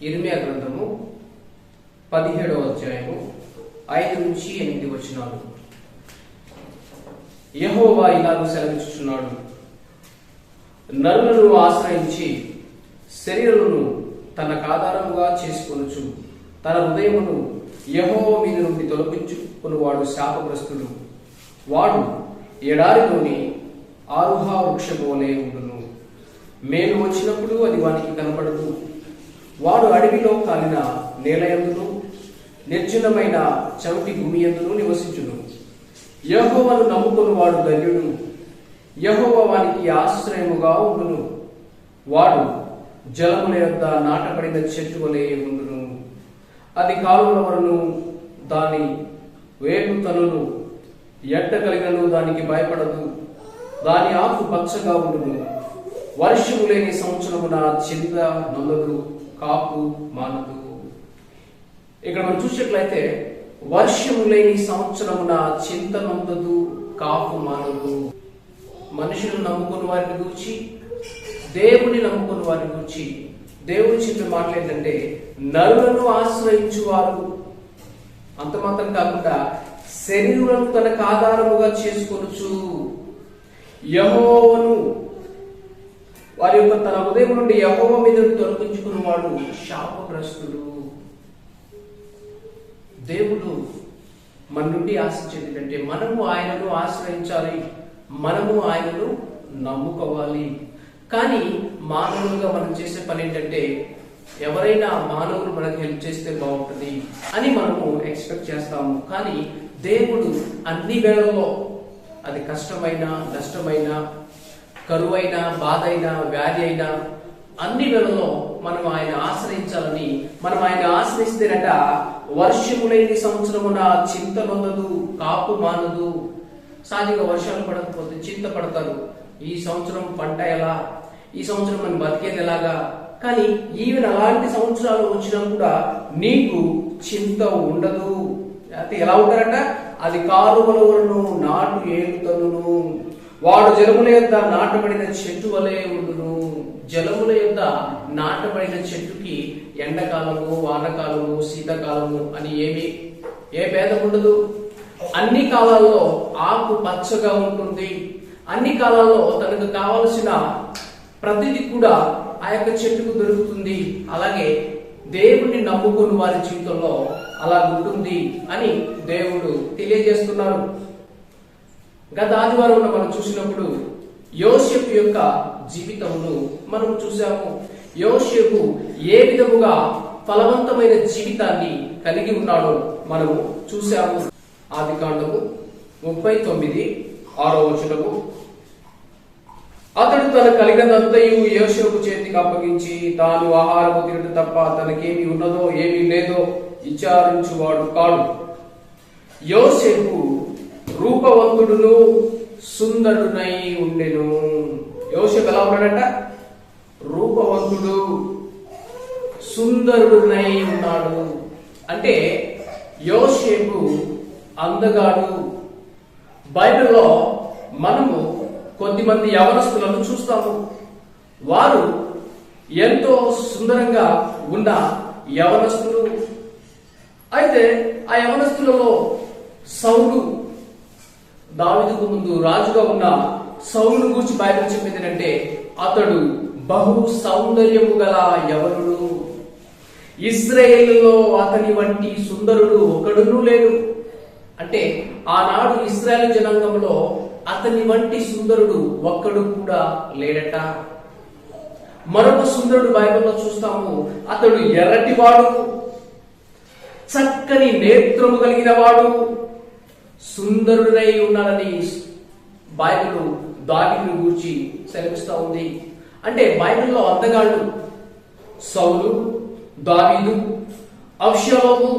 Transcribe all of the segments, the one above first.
ఇర్మియా గ్రంథము 17వ అధ్యాయము 5 నుంచి 8 వచనాలు. యెహోవా ఇలాగ సెలవిస్తున్నాడు, నరులను ఆశ్రయించి శరీరులను తనకాధారముగా చేసుకొనుచు తన హృదయమును యెహోవా మీద నుండి తొలగించుకునివాడు శాపగ్రస్తుడు. వాడు ఎడారిలోని ఆరుహా వృక్షమోలే ఉండును. మేలు వచ్చినప్పుడు అది వానికి కనపడదు. వాడు అడవిలో కాలిన నేలయందును నిర్జనమైన చవిటి భూమి యందును నివసించును. యెహోవాను నమ్ముకుని వాడు ధన్యుడు. యెహోవా వానికి ఆశ్రయముగా ఉండును. వాడు జలముల యొద్ద నాటబడిన చెట్టు వలె ఉండును. అది కాలువల వలన దాని వేపు తనులు ఎట్ట కలిగినను దానికి భయపడదు. దాని ఆకు పచ్చగా ఉండును. వర్షము లేని సంవత్సరమున చింత నొందదు, కాపు మానదు. ఇక్కడ మనం చూసినట్లయితే వర్షము లేని సంవత్సరమున చింత నొందదు, కాపు మానదు. మనుషులను నమ్ముకున్న వారిని గురించి, దేవుని నమ్ముకున్న వారిని గురించి దేవుని చెప్పే మాటలు ఏంటంటే, నరులను ఆశ్రయించువారు, అంత మాత్రం కాకుండా శరీరులను తనకు ఆధారముగా చేసుకొనుచు యెహోవాను వారి యొక్క తన హృదయం నుండి యెహోవా మీద తొలగించుకున్నవాడు శాపగ్రస్తుడు. దేవుడు మన నుండి ఆశించేది ఏంటంటే మనము ఆయనను ఆశ్రయించాలి, మనము ఆయనను నమ్ముకోవాలి. కానీ మానవులుగా మనం చేసే పని ఏంటంటే, ఎవరైనా మానవులు మనకు హెల్ప్ చేస్తే బాగుంటుంది అని మనము ఎక్స్పెక్ట్ చేస్తాము. కానీ దేవుడు అన్ని వేళల్లో, అది కష్టమైనా నష్టమైనా కరువైనా బాధ అయినా వ్యాధి అయినా అన్ని వేళల్లో మనం ఆయన ఆశ్రయించాలని, మనం ఆయన ఆశ్రయిస్తేనట వర్షము లేని సంవత్సరమున చింత నొందదు, కాపు మానదు. సహజంగా వర్షాలు పడకపోతే చింత పడతారు. ఈ సంవత్సరం పంట ఎలా, ఈ సంవత్సరం మనం బతికేది ఎలాగా. కానీ ఈవెన్ అలాంటి సంవత్సరాలు వచ్చినా కూడా నీకు చింత ఉండదు. అయితే ఎలా ఉంటారట, అది కాలువల వలన నాటు ఏగుతను. వాడు జలముల యొద్ద నాటబడిన చెట్టు వలె ఉండును. జలముల యొద్ద నాటబడిన చెట్టుకి ఎండాకాలము, వానకాలము, శీతాకాలము అని ఏ భేదం ఉండదు. అన్ని కాలాల్లో ఆకు పచ్చగా ఉంటుంది. అన్ని కాలాల్లో తనకు కావలసిన ప్రతిదీ కూడా ఆ యొక్క చెట్టుకు దొరుకుతుంది. అలాగే దేవుణ్ణి నమ్ముకుని వారి జీవితంలో అలా ఉంటుంది అని దేవుడు తెలియజేస్తున్నారు. గత ఆదివారంలో మనం చూసినప్పుడు యోసేపు యొక్క జీవితమును మనం చూసాము. యోసేపు ఏ విధముగా ఫలవంతమైన జీవితాన్ని కలిగి ఉన్నాడో మనము చూసాము. ఆదికాండము 39:6 వచనము, అతడు తన కలిగినంతయు యోసేపు చేతికి అప్పగించి తాను ఆహారము తినడం తప్ప తనకేమి ఉన్నదో ఏమీ లేదో విచారించువాడు కాడు. యోసేపు రూపవంతుడును సుందరుడై ఉండెను. యోసేపు ఎలా ఉన్నాడట? రూపవంతుడు, సుందరుడునై ఉన్నాడు. అంటే యోసేపు అందగాడు. బైబిల్లో మనము కొద్దిమంది యవనస్తులను చూస్తాము. వారు ఎంతో సుందరంగా ఉన్న యవనస్తులు. అయితే ఆ యవనస్తులలో సౌలు, దావీదుకు ముందు రాజుగా ఉన్న సౌలును గురించి బైబిల్ చెప్పేది ఏంటంటే, అతడు బహు సౌందర్యము గల యవనుడు. ఇశ్రాయేలులో అతని వంటి సుందరుడు ఒకడును లేడు. అంటే ఆనాడు ఇశ్రాయేలు జనాంగంలో అతని వంటి సుందరుడు ఒక్కడు కూడా లేడట. మరొక సుందరుడు బైబిల్లో చూస్తాము. అతడు ఎర్రటివాడు, చక్కని నేత్రము కలిగిన వాడు, సుందరుడై ఉన్నాడని బైబిల్ దావీదును గూర్చి సెలవిస్తా ఉంది. అంటే బైబిల్లో అందగాళ్ళు సౌలు, దావీదు, అబ్షాలోము,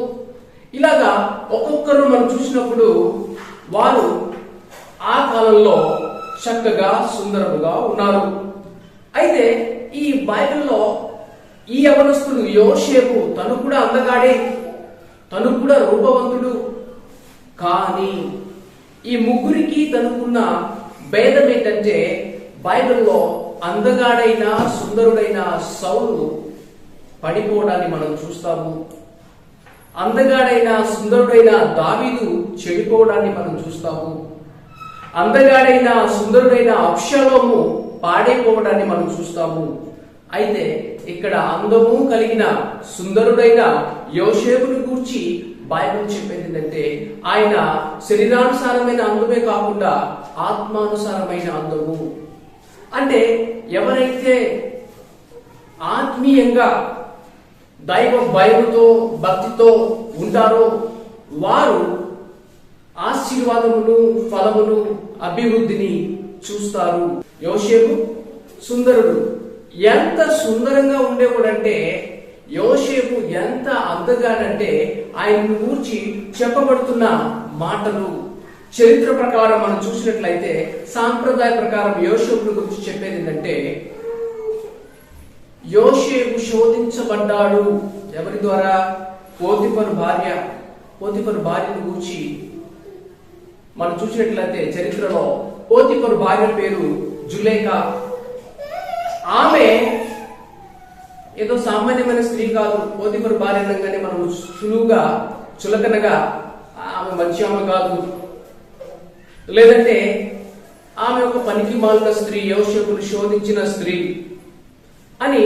ఇలాగా ఒక్కొక్కరు మనం చూసినప్పుడు వారు ఆ కాలంలో చక్కగా సుందరముగా ఉన్నారు. అయితే ఈ బైబిల్లో ఈ యవనస్తుడు యోసేపు తను కూడా అందగాడే, తను కూడా రూపవంతుడు. కానీ ఈ ముగ్గురికి తనకున్న భేదం ఏంటంటే, బైబిల్లో అందగాడైన సుందరుడైన సౌలు పడిపోవడాన్ని మనం చూస్తాము. అందగాడైన సుందరుడైన దావీదు చెడిపోవడాన్ని మనం చూస్తాము. అందగాడైన సుందరుడైన అబ్షాలోము పాడైపోవడాన్ని మనం చూస్తాము. అయితే ఇక్కడ అందము కలిగిన సుందరుడైన యోసేపుని గూర్చి బైబిల్ చెప్పేది ఏంటంటే ఆయన శరీరానుసారమైన అందమే కాకుండా ఆత్మానుసారమైన అందము. అంటే ఎవరైతే ఆత్మీయంగా దైవ భయముతో భక్తితో ఉంటారో వారు ఆశీర్వాదమును ఫలమును అభివృద్ధిని చూస్తారు. యోసేపు సుందరుడు. ఎంత సుందరంగా ఉండేవాడంటే యోసేపు ఎంత అందగాడంటే ఆయన గూర్చి చెప్పబడుతున్న మాటలు చరిత్ర ప్రకారం మనం చూసినట్లయితే సాంప్రదాయ ప్రకారం యోసేపుని గురించి చెప్పేది ఏంటంటే యోసేపు శోధించబడ్డాడు. ఎవరి ద్వారా? పోతిఫరు భార్యను గూర్చి మనం చూసినట్లయితే చరిత్రలో పోతిఫరు భార్య పేరు జులేఖా. ఆమె ఏదో సామాన్యమైన స్త్రీ కాదు. పోతిఫరు భార్య అనగానే మనం సులువుగా చులకనగా ఆమె మంచి ఆమె కాదు, లేదంటే ఆమె ఒక పనికి మాలిన స్త్రీ, యోసేపును శోధించిన స్త్రీ అని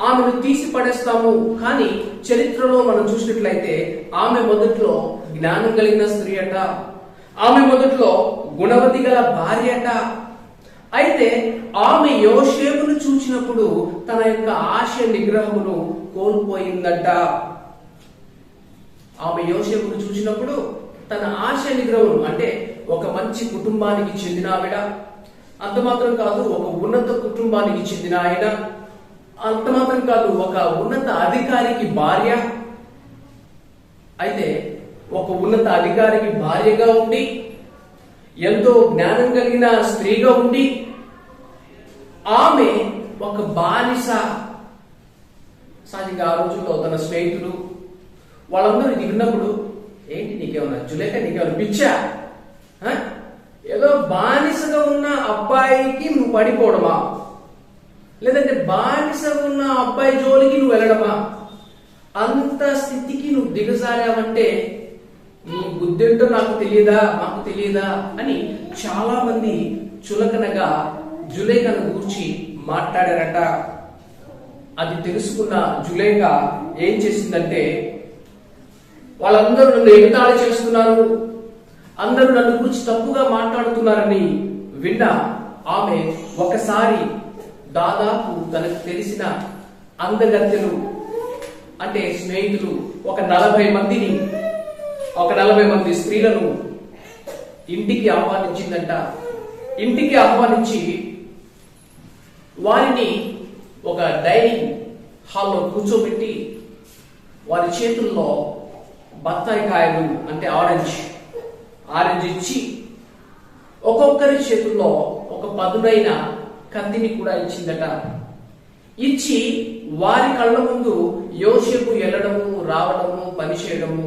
ఆమెను తీసి పడేస్తాము. కానీ చరిత్రలో మనం చూసినట్లయితే ఆమె మొదట్లో జ్ఞానం కలిగిన స్త్రీ అట, ఆమె మొదట్లో గుణవతి గల భార్య అట. అయితే ఆమె యోసేపును చూచినప్పుడు తన యొక్క ఆశ నిగ్రహమును కోల్పోయిందట. ఆమె యోసేపును చూసినప్పుడు తన ఆశ నిగ్రహం అంటే ఒక మంచి కుటుంబానికి చెందిన ఆవిడ, అంత మాత్రం కాదు ఒక ఉన్నత కుటుంబానికి చెందిన ఆయన, అంత మాత్రం కాదు ఒక ఉన్నత అధికారికి భార్య. అయితే ఒక ఉన్నత అధికారికి భార్యగా ఉండి ఎంతో జ్ఞానం కలిగిన స్త్రీగా ఉండి ఆమె ఒక బానిస. సహజంగా ఆ రోజుల్లో తన స్నేహితులు వాళ్ళందరూ ఇది విన్నప్పుడు ఏంటి నీకేమన్నా జులేఖ నీకేమన్నా పిచ్చా, ఏదో బానిసగా ఉన్న అబ్బాయికి నువ్వు పడిపోవడమా, లేదంటే బానిసగా ఉన్న అబ్బాయి జోలికి నువ్వు వెళ్ళడమా, అంత స్థితికి నువ్వు దిగజారావంటే నీ బుద్ధేంటో మాకు తెలియదా అని చాలా మంది చులకనగా జులేఖను గూర్చి మాట్లాడారట. అది తెలుసుకున్న జులేఖ ఏం చేసిందంటే వాళ్ళందరూ నన్ను ఎగతాళి చేస్తున్నారు, అందరూ నన్ను గురించి తప్పుగా మాట్లాడుతున్నారని విన్న ఆమె ఒకసారి దాదాపు తనకు తెలిసిన అందగత్తెలు అంటే స్నేహితులు ఒక 40 మంది స్త్రీలను ఇంటికి ఆహ్వానించిందంట. ఇంటికి ఆహ్వానించి వారిని ఒక డైనింగ్ హాల్లో కూర్చోబెట్టి వారి చేతుల్లో బత్తాయి కాయలు అంటే ఆరెంజ్ ఇచ్చి ఒక్కొక్కరి చేతుల్లో ఒక పదునైన కత్తిని కూడా ఇచ్చిందట. ఇచ్చి వారి కళ్ళ ముందు యోసేపు వెళ్ళడము రావడము పని చేయడము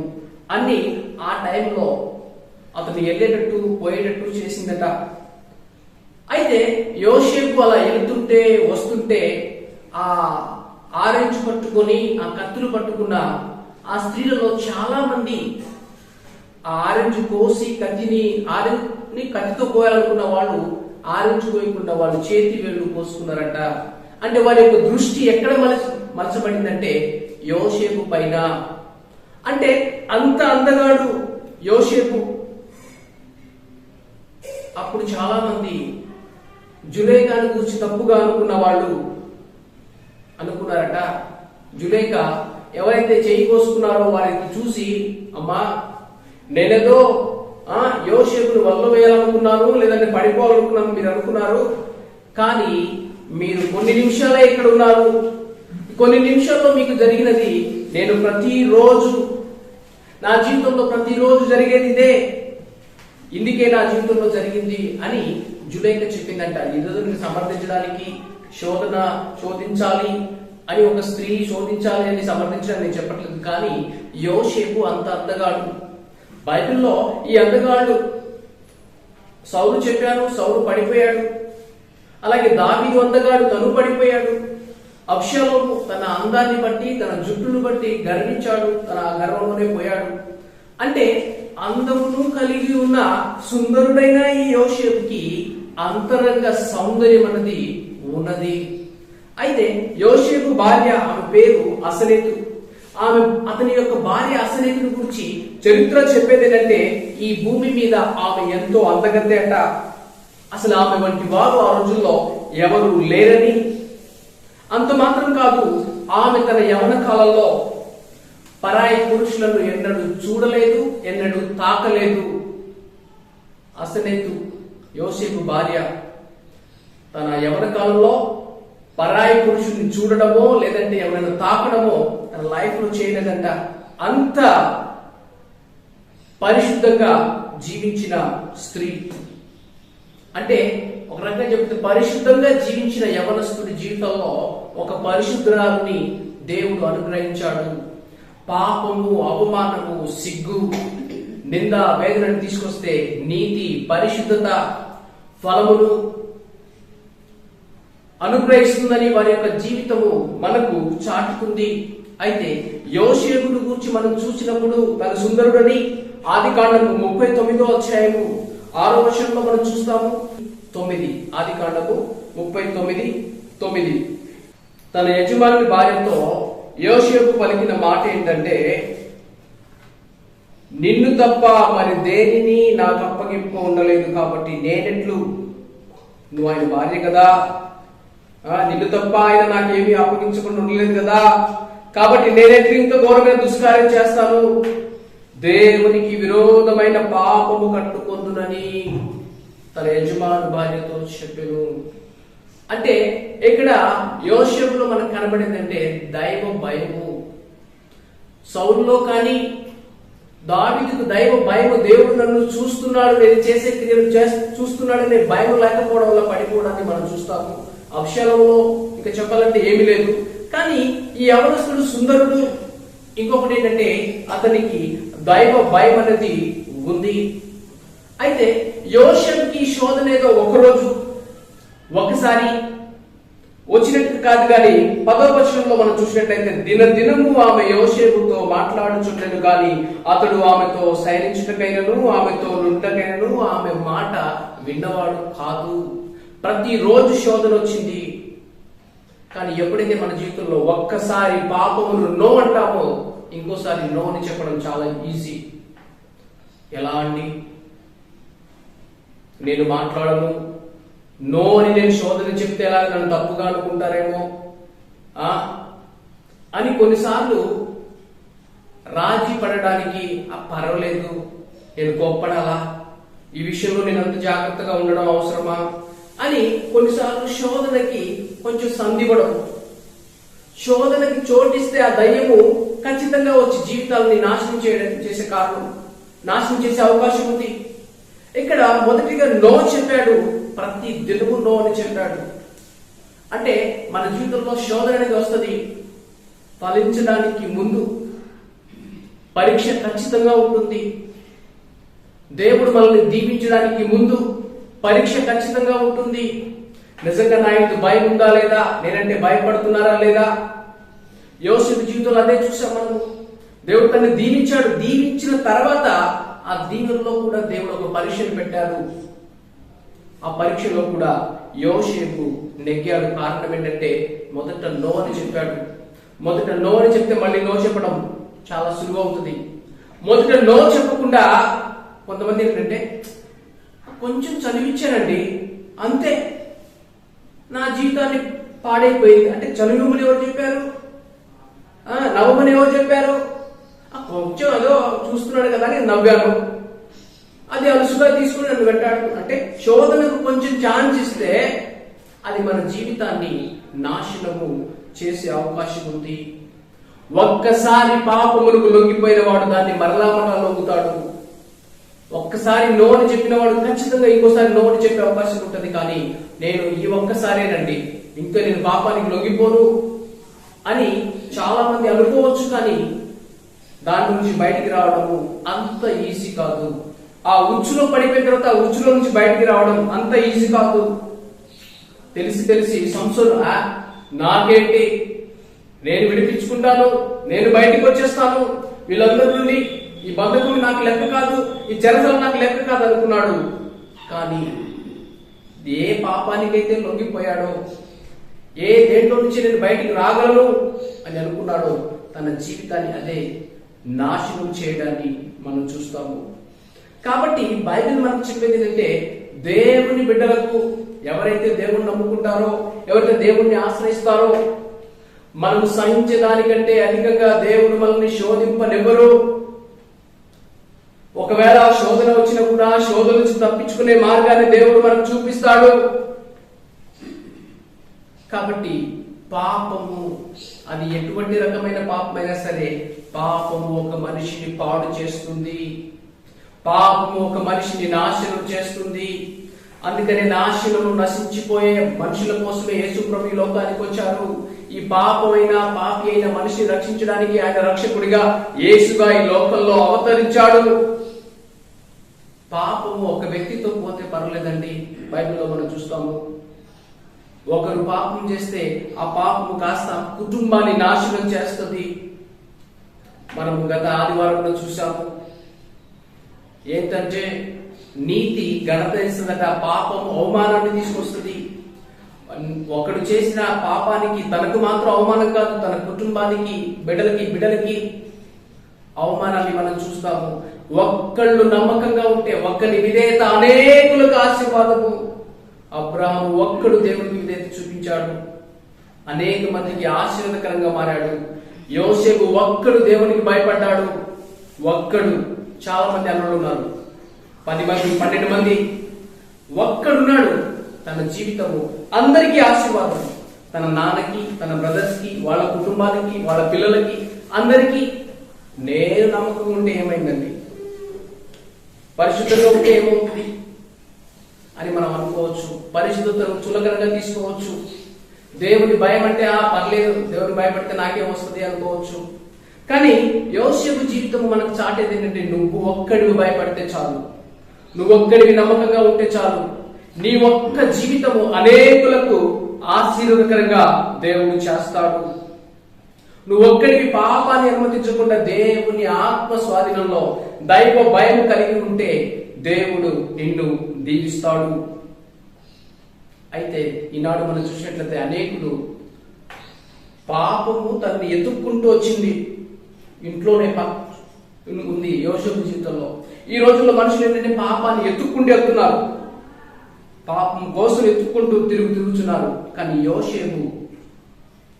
అన్ని ఆ టైంలో అతను వెళ్ళేటట్టు పోయేటట్టు చేసిందట. అయితే యోసేపు అలా వెళ్తుంటే వస్తుంటే ఆ ఆరెంజ్ పట్టుకొని ఆ కత్తులు పట్టుకున్న ఆ స్త్రీలలో చాలా మంది ఆ ఆరెంజ్ కోసి ఆరెంజ్ కత్తితో కోయాలనుకున్న వాళ్ళు ఆరెంజ్ కోయకుండా వాళ్ళు చేతి వేళ్ళు కోసుకున్నారట. అంటే వారి యొక్క దృష్టి ఎక్కడ మలచబడిందంటే యోసేపు పైన. అంటే అంత అందగాడు యోసేపు. అప్పుడు చాలా మంది జులేఖాను గురించి తప్పుగా అనుకున్న వాళ్ళు అనుకున్నారట. జులేఖ ఎవరైతే చేయి కోసుకున్నారో వారిని చూసి అమ్మా నేనేదో యోసేపును వల్ల వేయాలనుకున్నాను, లేదంటే పడిపోవాలనుకున్నాను మీరు అనుకున్నారు, కానీ మీరు కొన్ని నిమిషాలే ఇక్కడ ఉన్నారు. కొన్ని నిమిషాల్లో మీకు జరిగినది నేను ప్రతిరోజు నా జీవితంలో ప్రతిరోజు జరిగేది ఇదే, ఇందుకే నా జీవితంలో జరిగింది అని జులేఖ చెప్పిందంట. ఎదురుని సమర్థించడానికి శోధించాలి అని ఒక స్త్రీ శోధించాలి అని సమర్థించడం నేను చెప్పట్లేదు, కానీ యోసేపు అంత అందగాడు. బైబిల్లో ఈ అందగాళ్ళు సౌలు చెప్పారు, సౌలు పడిపోయాడు. అలాగే దావీదు అందగాడు, తను పడిపోయాడు. అబ్షాలోము తన అందాన్ని బట్టి, తన జుట్టును బట్టి గర్వించాడు, తన గర్వంలోనే పోయాడు. అంటే అందమును కలిగి ఉన్న సుందరుడైన ఈ యోసేపుకి అంతరంగ సౌందర్యం అన్నది ఉన్నది. అయితే యోసేపు భార్య, ఆమె పేరు అసనేతు. అతని యొక్క భార్య అసనేతుని గురించి చరిత్ర చెప్పేది ఏంటంటే, ఈ భూమి మీద ఆమె ఎంతో అందగత్తె అట. అసలు ఆమె వంటి వారు ఆ రోజుల్లో ఎవరు లేరని. అంత మాత్రం కాదు, ఆమె తన యవ్వన కాలంలో పరాయి పురుషులను ఎన్నడూ చూడలేదు, ఎన్నడూ తాకలేదు. అసనేతు యోసేపు భార్య తన యవ్వన కాలంలో పరాయి పురుషుని చూడడమో లేదంటే ఎవరైనా తాకడమో తన లైఫ్ లో చేయలేదంట. అంత పరిశుద్ధంగా జీవించిన స్త్రీ. అంటే ఒక రకంగా చెప్తే పరిశుద్ధంగా జీవించిన యవనస్తుడి జీవితంలో ఒక పరిశుద్ధురాలని దేవుడు అనుగ్రహించాడు. పాపము, అవమానము, సిగ్గు, నింద, వేదనను తీసుకొస్తే నీతి, పరిశుద్ధత ఫలమును అనుగ్రహిస్తుందని వారి యొక్క జీవితము మనకు చాటుతుంది. అయితే యోసేపును గురించి మనం చూసినప్పుడు తన సుందరుడని ఆదికాండము 39వ అధ్యాయము 6వ వచనంలో మనం చూస్తాము. 9 ఆదికాండము 39:9 తన యజమాని భార్యతో యోసేపు పలికిన మాట ఏంటంటే, నిన్ను తప్ప మరి దేనిని నాకు అప్పగింపు ఉండలేదు కాబట్టి నేనెట్లు, నువ్వు ఆయన భార్య కదా, నిన్ను తప్ప ఆయన నాకేమీ అప్పగించకుండా ఉండలేదు కదా, కాబట్టి నేనెట్లు ఇంత ఘోరమైన దుష్కార్యం చేస్తాను, దేవునికి విరోధమైన పాపము కట్టుకొందునని తన యజమాని భార్యతో చెప్పెను. అంటే ఇక్కడ యోసేపులో మనకు కనబడిందంటే దైవ భయము. సౌలులో కానీ దావీదుకు దైవ భయము, దేవుడు నన్ను చూస్తున్నాడు, నేను చేసే క్రియలు చూస్తున్నాడనే భయం లేకపోవడం వల్ల పడిపోవడాన్ని మనం చూస్తాము. అబ్షాలోములో ఇంకా చెప్పాలంటే ఏమీ లేదు. కానీ ఈ యవనస్తుడు సుందరుడు. ఇంకొకటి ఏంటంటే అతనికి దైవ భయం అనేది ఉంది. అయితే యోసేపుకి శోధన ఏదో ఒకరోజు ఒకసారి వచ్చినట్టు కాదు. కానీ 10వ వచనంలో మనం చూసినట్లయితే, దినదినము ఆమె యోసేపుతో మాట్లాడుచుండెను గాని అతడు ఆమెతో శయనించుటకైనను ఆమెతో నుండకైనను ఆమె మాట విన్నవాడు కాదు. ప్రతిరోజు శోధన వచ్చింది. కానీ ఎప్పుడైతే మన జీవితంలో ఒక్కసారి పాపమును నో అంటామో ఇంకోసారి నో అని చెప్పడం చాలా ఈజీ. ఎలా అండి, నేను మాట్లాడను, నో అని నేను శోధన చెప్తే ఎలా, నన్ను తప్పుగా అనుకుంటారేమో అని కొన్నిసార్లు రాజీ పడడానికి పర్వాలేదు, నేను కోప్పడాలా, ఈ విషయంలో నేను అంత జాగ్రత్తగా ఉండడం అవసరమా అని కొన్నిసార్లు శోధనకి కొంచెం సంధివ్వడం, శోధనకి చోటిస్తే ఆ దయ్యము ఖచ్చితంగా వచ్చి జీవితాలని నాశనం చేసే కారణం, నాశనం చేసే అవకాశం ఉంది. ఇక్కడ మొదటిగా నో చెప్పాడు, ప్రతి దినము నో అని చెప్పాడు. అంటే మన జీవితంలో శోధన అనేది వస్తుంది. ఫలించడానికి ముందు పరీక్ష ఖచ్చితంగా ఉంటుంది. దేవుడు మనల్ని దీవించడానికి ముందు పరీక్ష ఖచ్చితంగా ఉంటుంది. నిజంగా నా ఇంటి భయం ఉందా లేదా, నేనంటే భయపడుతున్నారా లేదా. యోసేపు జీవితంలో అదే చూసాం మనము. దేవుడు తనని దీవించాడు. దీవించిన తర్వాత ఆ దీవెనలో కూడా దేవుడు ఒక పరీక్షను పెట్టారు. ఆ పరీక్షలో కూడా యోసేపు నెగ్గాడు. కారణం ఏంటంటే మొదట నో అని చెప్పాడు. మొదట నో అని చెప్తే మళ్ళీ నో చెప్పడం చాలా సులువు అవుతుంది. మొదట నో చెప్పకుండా కొంతమంది ఏంటంటే, కొంచెం చదివించానండి అంతే నా జీవితాన్ని పాడైపోయింది అంటే, చదువుమని ఎవరు చెప్పారు, నవ్వమని ఎవరు చెప్పారు, కొంచెం అదో చూస్తున్నాడు కదా అని నవ్వాను, అది అలుసుగా తీసుకుని నన్ను వెంటాడు అంటే, శోధనకు కొంచెం ఛాన్స్ ఇస్తే అది మన జీవితాన్ని నాశనము చేసే అవకాశం ఉంది. ఒక్కసారి పాపములకు లొంగిపోయిన వాడు దాన్ని మరలా లొంగుతాడు. ఒక్కసారి నో అని చెప్పిన వాడు ఖచ్చితంగా ఇంకోసారి నో అని చెప్పే అవకాశం ఉంటుంది. కానీ నేను ఈ ఒక్కసారేనండి, ఇంకా నేను పాపానికి లొంగిపోను అని చాలా మంది అనుకోవచ్చు. కానీ దాని నుంచి బయటికి రావడము అంత ఈజీ కాదు. ఆ ఉచ్చులో పడిపోయిన తర్వాత ఆ ఉచ్చులో నుంచి బయటికి రావడం అంత ఈజీ కాదు. తెలిసి సంసోను నాకేంటి, నేను విడిపించుకుంటాను, నేను బయటికి వచ్చేస్తాను, వీళ్ళందరి నుండి ఈ బంధకం నాకు లెక్క కాదు, ఈ చెరసలు నాకు లెక్క కాదు అనుకున్నాడు. కానీ ఏ పాపానికైతే లొంగిపోయాడో, ఏ దేంట్లో నుంచి నేను బయటికి రాగలను అని అనుకున్నాడో, తన జీవితాన్ని అదే నాశనం చేయడాన్ని మనం చూస్తాము. కాబట్టి బైబిల్ మనకు చెప్పేది ఏంటంటే, దేవుని బిడ్డలకు, ఎవరైతే దేవుణ్ణి నమ్ముకుంటారో, ఎవరైతే దేవుణ్ణి ఆశ్రయిస్తారో, మనము సహించేదానికంటే అధికంగా దేవుడు మనల్ని శోధింపనివ్వరు. ఒకవేళ శోధన వచ్చినా కూడా శోధన నుంచి తప్పించుకునే మార్గాన్ని దేవుడు మనకు చూపిస్తాడు. కాబట్టి పాపము, అది ఎటువంటి రకమైన పాపమైనా సరే, పాపము ఒక మనిషిని పాడు చేస్తుంది, పాపము ఒక మనిషిని నాశనం చేస్తుంది. అందుకనే నాశనము, నశించిపోయే మనుషుల కోసమే యేసు ప్రభు ఈ లోకానికి వచ్చారు. ఈ పాపమైన పాపి అయిన మనిషిని రక్షించడానికి ఆయన రక్షకుడిగా యేసుగా ఈ లోకంలో అవతరించాడు. పాపము ఒక వ్యక్తితో పోతే పర్లేదండి. బైబిల్లో మనం చూస్తాము, ఒకరు పాపం చేస్తే ఆ పాపము కాస్త కుటుంబాన్ని నాశనం చేస్తుంది. మనం గత ఆదివారంలో చూసాము ఏంటంటే, నీతి ఘనత ఇస్తుందట, పాపము అవమానాన్ని తీసుకొస్తుంది. ఒకడు చేసిన పాపానికి తనకు మాత్రం అవమానం కాదు, తన కుటుంబానికి, బిడ్డలకి అవమానాన్ని మనం చూస్తాము. ఒక్కళ్ళు నమ్మకంగా ఉంటే, ఒక్కని విధేయత అనేకులకు ఆశీర్వాదము. అబ్రహాము ఒక్కడు దేవునికి విధేయత చూపించాడు, అనేక మందికి ఆశీర్వాదకరంగా మారాడు. యోసేపు ఒక్కడు దేవునికి భయపడ్డాడు, ఒక్కడు. చాలా మంది అన్నలు ఉన్నారు, 10 మంది 12 మంది, ఒక్కడున్నాడు. తన జీవితము అందరికీ ఆశీర్వాదం. తన నాన్నకి, తన బ్రదర్స్ కి, వాళ్ళ కుటుంబాలకి, వాళ్ళ పిల్లలకి, అందరికీ. నేను నమ్మకం ఉంటే ఏమైందండి, పరిశుద్ధంగా ఉంటే ఏమవుతుంది అని మనం అనుకోవచ్చు. పరిశుద్ధతను చులకనగా తీసుకోవచ్చు. దేవుని భయం అంటే పర్లేదు, దేవుని భయపడితే నాకేం వస్తుంది అనుకోవచ్చు. కానీ యోసేపు జీవితం మనకు చాటేది ఏంటంటే, నువ్వు ఒక్కడివి భయపడితే చాలు, నువ్వు ఒక్కడివి నమ్మకంగా ఉంటే చాలు, నీ ఒక్క జీవితము అనేకులకు ఆశీర్వాదకరంగా దేవుడు చేస్తాడు. నువ్వు ఒక్కడివి పాపాన్ని అనుమతించకుండా దేవుని ఆత్మ స్వాధీనంలో దైవ భయం కలిగి ఉంటే దేవుడు నిన్ను దీవిస్తాడు. అయితే ఈనాడు మనం చూసినట్లయితే అనేకులు, పాపము తనని ఎత్తుక్కుంటూ వచ్చింది, ఇంట్లోనే ఉంది యోసేపు జీవితంలో. ఈ రోజుల్లో మనుషులు ఏంటంటే పాపాన్ని ఎత్తుక్కుంటూ వెళ్తున్నారు, పాపం కోసం ఎత్తుక్కుంటూ తిరుగుతున్నారు. కానీ యోసేపు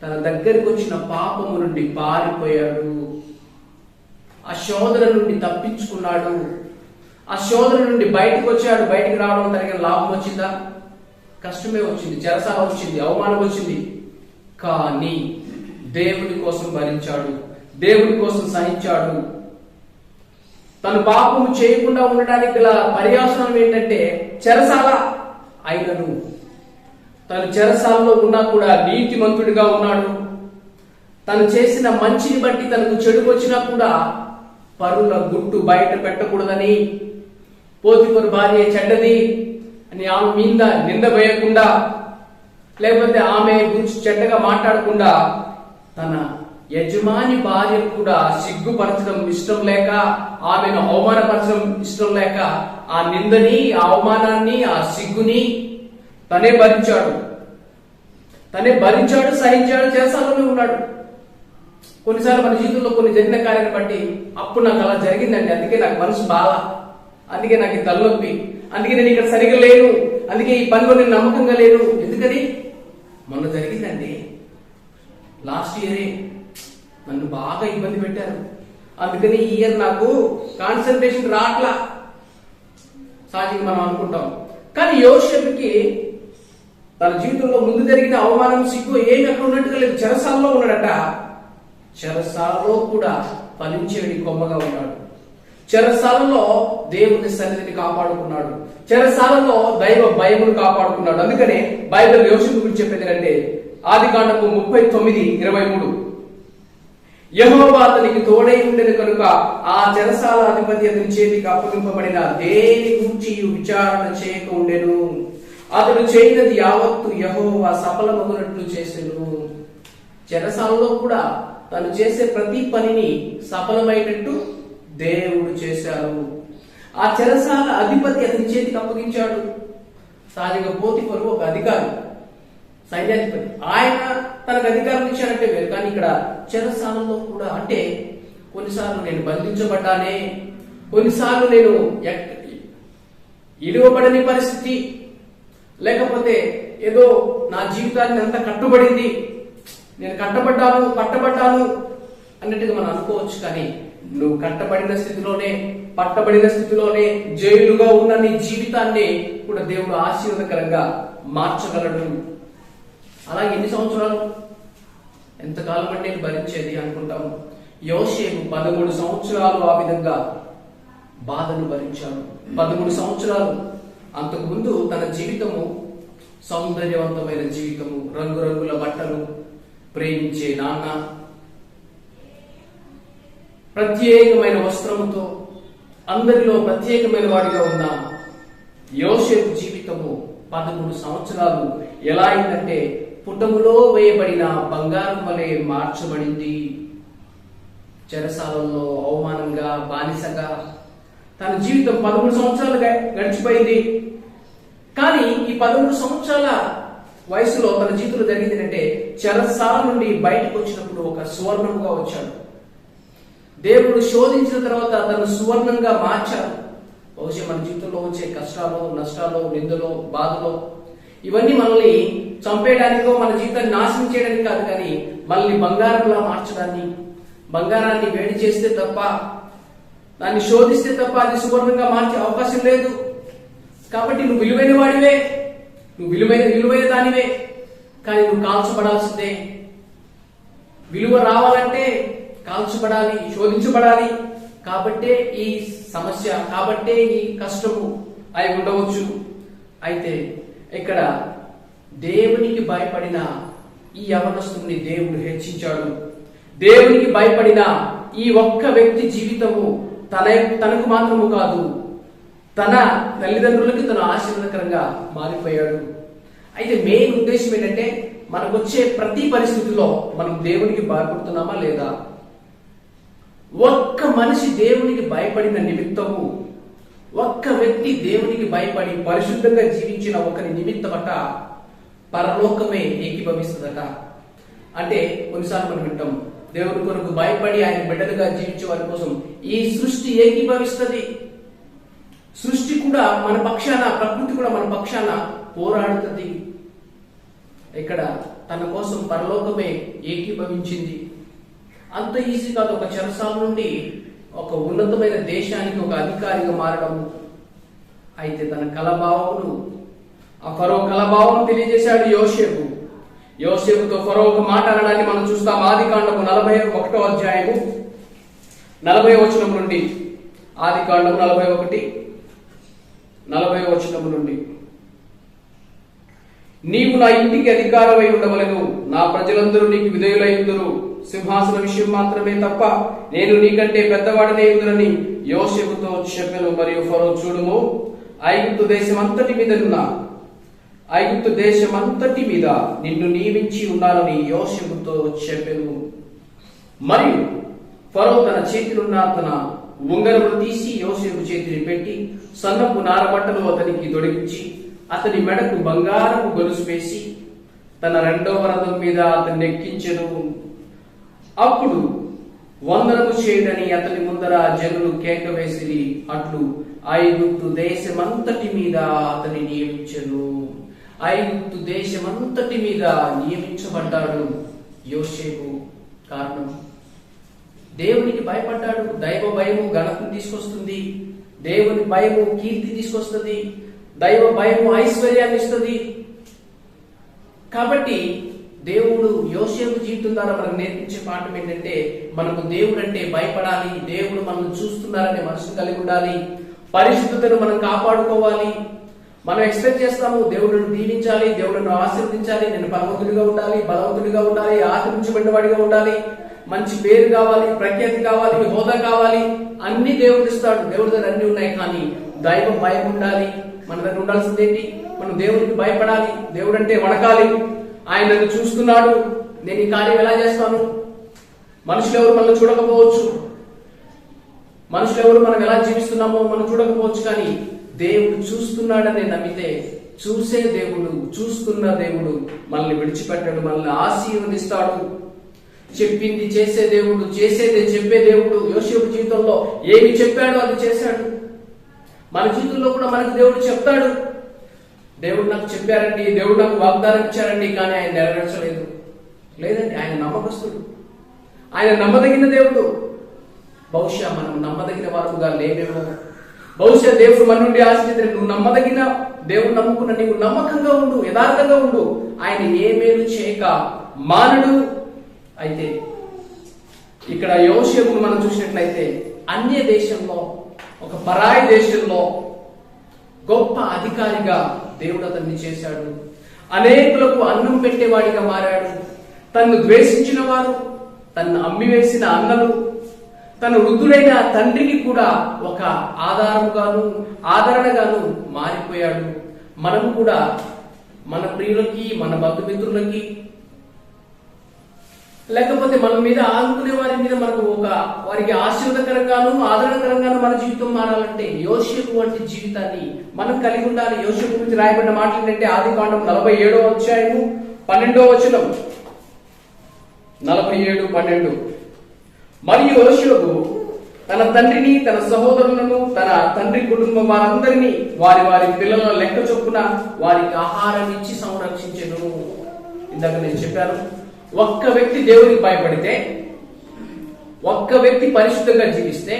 తన దగ్గరికి వచ్చిన పాపము నుండి పారిపోయాడు, ఆ శోధన నుండి తప్పించుకున్నాడు, ఆ శోధన నుండి బయటకు వచ్చాడు. బయటకు రావడం తనకి లాభం వచ్చిందా? కష్టమే వచ్చింది, చెరసాల వచ్చింది, అవమానం వచ్చింది. కానీ దేవుడి కోసం భరించాడు, దేవుడి కోసం సహించాడు. తను పాపము చేయకుండా ఉండడానికి గల పర్యాసనం ఏంటంటే చెరసాల. అయినను తను చెరసాలలో ఉన్నా కూడా నీతిమంతుడిగా ఉన్నాడు. తను చేసిన మంచిని బట్టి తనకు చెడు వచ్చినా కూడా పరుల గుట్టు బయట పెట్టకూడదని, పోతిఫరు భార్య చెడ్డది అని ఆమె మీద నింద వేయకుండా, లేకపోతే ఆమె గురించి చెడ్డగా మాట్లాడకుండా, తన యజమాని భార్య కూడా సిగ్గుపరచడం ఇష్టం లేక, ఆమెను అవమానపరచడం ఇష్టం లేక, ఆ నిందని, ఆ అవమానాన్ని, ఆ సిగ్గుని తనే భరించాడు, సహించాడు, చేసాలోనే ఉన్నాడు. కొన్నిసార్లు మన జీవితంలో కొన్ని జరిగిన కార్యాన్ని బట్టి, అప్పుడు నాకు అలా జరిగిందండి, అందుకే నాకు మనసు బాధ, అందుకే నాకు ఈ తలనొప్పి, అందుకే నేను ఇక్కడ సరిగా లేను, అందుకే ఈ పనిలో నేను నమ్మకంగా లేను. ఎందుకని? మొన్న జరిగిందండి, లాస్ట్ ఇయరే నన్ను బాగా ఇబ్బంది పెట్టారు, అందుకని ఈ ఇయర్ నాకు కాన్సన్ట్రేషన్ రాట్లా. సహజంగా మనం అనుకుంటాం. కానీ యోసేపుకి తన జీవితంలో ముందు జరిగిన అవమానం, సిగ్గు ఏమి అక్కడ ఉన్నట్టుగా లేదు. చెరసాలలో ఉన్నాడట, చెరసాలలో కూడా ఫలించేవి కొమ్మగా ఉన్నాడు. చెరసాలలో దేవుని సన్నిధిని కాపాడుకున్నాడు, చెరసాలలో దైవ భయమును కాపాడుకున్నాడు. అందుకనే బైబిల్ యోసేపు గురించి చెప్పేది అంటే, ఆదికాండము 39:23, యెహోవా అతనికి తోడై ఉండేది కనుక ఆ చెరసాల అధిపతి అతని చేతికి అప్పగింపబడిన దేని గురించి విచారణ చేయక ఉండెను, అతడు చేయనది యావత్తు యెహోవా సఫలమగునట్లు చేసెను. చెరసాలలో కూడా తను చేసే ప్రతి పనిని సఫలమైనట్టు దేవుడు చేశారు. ఆ చెరసాల అధిపతి అతని చేతికి అప్పగించాడు. సహజంగా పోతిఫరు ఒక అధికారి, సైన్యాధిపతి, ఆయన తనకు అధికారం ఇచ్చారంటే వేరు. కానీ ఇక్కడ చెరసాలలో కూడా, అంటే కొన్నిసార్లు నేను బంధించబడ్డానే, కొన్నిసార్లు నేను ఇడవబడని పరిస్థితి, లేకపోతే ఏదో నా జీవితాన్ని అంతా కట్టుబడింది, నేను పట్టబడ్డాను అన్నట్టుగా మనం అనుకోవచ్చు. కానీ నువ్వు కట్టబడిన స్థితిలోనే, పట్టబడిన స్థితిలోనే, జైలుగా ఉన్న నీ జీవితాన్ని కూడా దేవుడు ఆశీర్వాదకరంగా మార్చగలడు. అలాగే ఎన్ని సంవత్సరాలు, ఎంతకాలం అంటే నేను భరించేది అనుకుంటాము. యోసేపు 13 సంవత్సరాలు ఆ విధంగా బాధను భరించాడు. 13 సంవత్సరాలు. అంతకుముందు తన జీవితము సౌందర్యవంతమైన జీవితము, రంగురంగుల బట్టలు, ప్రేమించే నాన్న, ప్రత్యేకమైన వస్త్రముతో అందరిలో ప్రత్యేకమైన వాడిగా ఉన్న యోసేపు జీవితము 13 సంవత్సరాలు ఎలా అయిందంటే పుటములో వేయబడిన బంగారం వలె మార్చబడింది. చెరసాలలో అవమానంగా, బానిసగా తన జీవితం 13 సంవత్సరాలు గడిచిపోయింది. కానీ ఈ 13 సంవత్సరాల వయసులో తన జీవితంలో జరిగింది అంటే చెరసాల నుండి బయటకు వచ్చినప్పుడు ఒక సువర్ణంగా వచ్చాడు. దేవుడు శోధించిన తర్వాత తను సువర్ణంగా మార్చాడు. బహుశా మన జీవితంలో వచ్చే కష్టాలు, నష్టాలు, నిందలో, బాధలో ఇవన్నీ మనల్ని చంపేయడానికో మన జీవితాన్ని నాశనం చేయడానికి కాదు, కానీ మనల్ని బంగారంలా మార్చడాన్ని, బంగారాన్ని వేడి చేస్తే తప్ప, దాన్ని శోధిస్తే తప్ప అది సువర్ణంగా మార్చే అవకాశం లేదు. కాబట్టి నువ్వు విలువైన వాడివే, నువ్వు విలువైన దానివే, కానీ నువ్వు కాల్చబడాల్సిందే. విలువ రావాలంటే కాల్చబడాలి, శోధించబడాలి. కాబట్టే ఈ సమస్య, కాబట్టే ఈ కష్టము అయి ఉండవచ్చు. అయితే ఇక్కడ దేవునికి భయపడిన ఈ యవనస్తుని దేవుడు హెచ్చించాడు. దేవునికి భయపడిన ఈ ఒక్క వ్యక్తి జీవితము తనకు మాత్రము కాదు, తన తల్లిదండ్రులకి తన ఆశీర్వాదకరంగా మారిపోయాడు. అయితే మెయిన్ ఉద్దేశం ఏంటంటే మనకొచ్చే ప్రతి పరిస్థితుల్లో మనం దేవునికి భయపడుతున్నామా లేదా? ఒక్క మనిషి దేవునికి భయపడిన నిమిత్తము, ఒక్క వ్యక్తి దేవునికి భయపడి పరిశుద్ధంగా జీవించిన ఒకరి నిమిత్తమట పరలోకమే ఏకీభవిస్తుందట. అంటే కొన్నిసార్లు మనం వింటాం, దేవుని కొరకు భయపడి ఆయన బిడ్డలుగా జీవించే వారి కోసం ఈ సృష్టి ఏకీభవిస్తుంది. సృష్టి కూడా మన పక్షాన, ప్రకృతి కూడా మన పక్షాన పోరాడుతుంది. ఇక్కడ తన కోసం పరలోకమే ఏకీభవించింది. అంత ఈజీ కాదు. ఒక చెరసాల నుండి ఒక ఉన్నతమైన దేశానికి ఒక అధికారిగా మారడం. అయితే తన కలభావమును, ఆ ఫరో కలభావం తెలియజేశాడు యోసేపు. యోసేపుతో ఫరో ఒక మాట అనడాన్ని మనం చూస్తాం. ఆదికాండము 41వ అధ్యాయము 40వ వచనం నుండి. ఆదికాండము 41:40వ వచనం నుండి. నీవు నా ఇంటికి అధికారమై ఉండవలెను, నా ప్రజలందరూ నీకు విధేయులైందురు, సింహాసన విషయం మాత్రమే తప్ప నేను నీకంటే పెద్దవాడనే ఉందని యోసేపుతో చెప్పెను. మరియు ఫరో, చూడుము, ఐగుప్తు దేశమంతటి మీద నిన్ను నియమించి ఉన్నానని యోసేపుతో చెప్పెను. మరియు ఫరో తన చేతిలున్న తన ఉంగరమును తీసి యోసేపు చేతిని పెట్టి సన్నపు నారబట్టలు అతనికి తొడిగించి అతని మెడకు బంగారపు గొలుసు వేసి తన 2వ రథం మీద అతన్ని ఎక్కించెను. అప్పుడు వందనము చేయడని అతని ముందర జనులు కేక వేసిరి. అట్లు ఐగుప్తు దేశమంతటి మీద అతని నియమించెను. ఐగుప్తు దేశమంతటి మీద నియమించబడ్డాడు యోసేపు. కారణం, దేవునికి భయపడ్డాడు. దైవ భయము ఘనతను తీసుకొస్తుంది. దేవుని భయము కీర్తి తీసుకొస్తుంది. దైవ భయము ఐశ్వర్యాన్ని ఇస్తుంది. కాబట్టి దేవుడు యోసేపు జీవితం ద్వారా మనకు నేర్పించే పాఠం ఏంటంటే మనకు దేవుడు అంటే భయపడాలి. దేవుడు మనం చూస్తున్నారనే మనసు కలిగి ఉండాలి. పరిశుద్ధతను మనం కాపాడుకోవాలి. మనం ఎక్స్పెక్ట్ చేస్తాము దేవుడిని దీవించాలి, దేవుడిని ఆశీర్వదించాలి, నేను బలవంతుడిగా ఉండాలి, బలవంతుడిగా ఉండాలి, ఆశ్రయించబడిన వాడిగా ఉండాలి, మంచి పేరు కావాలి, ప్రఖ్యాతి కావాలి, హోదా కావాలి, అన్ని దేవుడు ఇస్తాడు. దేవుడి దగ్గర అన్ని ఉన్నాయి. కానీ దైవ భయం ఉండాలి. మన దగ్గర ఉండాల్సింది ఏంటి? మనం దేవుడికి భయపడాలి. దేవుడు అంటే వణకాలి. ఆయన నన్ను చూస్తున్నాడు, నేను ఈ కార్యం ఎలా చేస్తాను? మనుషులు ఎవరు మనల్ని చూడకపోవచ్చు, మనుషులు ఎవరు మనం ఎలా జీవిస్తున్నామో మనం చూడకపోవచ్చు, కానీ దేవుడు చూస్తున్నాడని నమ్మితే, చూసే దేవుడు, చూస్తున్న దేవుడు మనల్ని విడిచిపెట్టాడు, మనల్ని ఆశీర్వదిస్తాడు. చెప్పింది చేసే దేవుడు, చేసేది చెప్పే దేవుడు. యోసేపు జీవితంలో ఏమి చెప్పాడో అది చేశాడు. మన జీవితంలో కూడా మనకు దేవుడు చెప్తాడు. దేవుడు నాకు చెప్పారండి, దేవుడు నాకు వాగ్దానం ఇచ్చారండి, కానీ ఆయన నెరవేర్చలేదు. లేదండి, ఆయన నమ్మకస్తుడు, ఆయన నమ్మదగిన దేవుడు. బహుశా మనం నమ్మదగిన వారుగా లేవేమో. బహుశా దేవుడు మన నుండి ఆశించే, నువ్వు నమ్మదగిన దేవుడు నమ్ముకున్న నీవు నమ్మకంగా ఉండు, యథార్థంగా ఉండు, ఆయన ఏ మేలు చేయక మానడు. అయితే ఇక్కడ యోసేపును మనం చూసినట్లయితే అన్య దేశంలో, ఒక పరాయి దేశంలో గొప్ప అధికారిగా దేవుడు అతన్ని చేశాడు. అనేకులకు అన్నం పెట్టేవాడిగా మారాడు. తన్ను ద్వేషించిన వారు, తన్ను అమ్మివేసిన అన్నలు, తన వృద్ధుడైన తండ్రికి కూడా ఒక ఆదరణగాను మారిపోయాడు. మనము కూడా మన ప్రియులకి, మన బంధుమిత్రులకి, లేకపోతే మన మీద ఆదుకునే వారి మీద మనకు వారికి ఆశీర్వదకరంగాను ఆదరణకరంగాను మన జీవితం మారాలంటే యోసేపు వంటి జీవితాన్ని మనం కలిగి ఉండాలి. యోసేపు గురించి రాయబడిన మాటలు ఏంటంటే ఆదికాండం 47వ అధ్యాయము 12వ వచనం. 47:12. మరియు యోసేపు తన తండ్రిని, తన సహోదరులను, తన తండ్రి కుటుంబం వారందరినీ వారి వారి పిల్లల లెక్క చొప్పున వారికి ఆహారం ఇచ్చి సంరక్షించెను. ఇందాక నేను చెప్పాను, ఒక్క వ్యక్తి దేవునికి భయపడితే, ఒక్క వ్యక్తి పరిశుద్ధంగా జీవిస్తే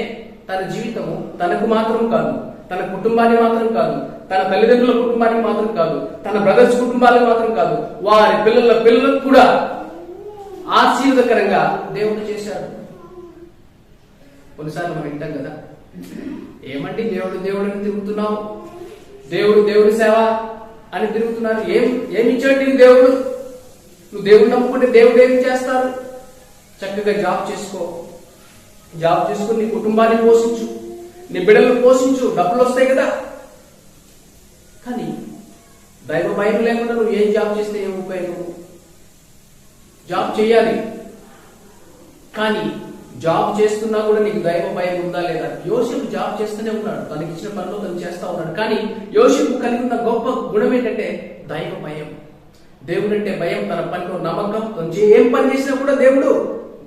తన జీవితము తనకు మాత్రం కాదు, తన కుటుంబానికి మాత్రం కాదు, తన తల్లిదండ్రుల కుటుంబానికి మాత్రం కాదు, తన బ్రదర్స్ కుటుంబాలకు మాత్రం కాదు, వారి పిల్లలకు కూడా ఆశీర్వదకరంగా దేవుడు చేశాడు. కొన్నిసార్లు మనం వింటాం కదా, ఏమంటే దేవుడు దేవుడు అని తిరుగుతున్నావు, దేవుడి సేవ అని తిరుగుతున్నారు. ఏమి ఇచ్చాడు నీకు దేవుడు? నువ్వు దేవుడు నమ్ముకుంటే దేవుడు ఏమి చేస్తారు? చక్కగా జాబ్ చేసుకుని నీ కుటుంబాన్ని పోషించు, నీ బిడ్డలను పోషించు, డబ్బులు వస్తాయి కదా. కానీ దైవ భయం లేకుండా నువ్వు ఏం జాబ్ చేస్తే ఏం ఉపయోగం? జాబ్ చేయాలి, కానీ జాబ్ చేస్తున్నా కూడా నీకు దైవ భయం ఉందా లేదా? యోసేపు జాబ్ చేస్తూనే ఉన్నాడు, తనకి ఇచ్చిన పనిలో తను చేస్తా ఉన్నాడు. కానీ యోసేపు కలిగి ఉన్న గొప్ప గుణం ఏంటంటే దైవ భయం. దేవుడు అంటే భయం, తన పనిలో నమ్మకం, ఏం పని చేసినా కూడా దేవుడు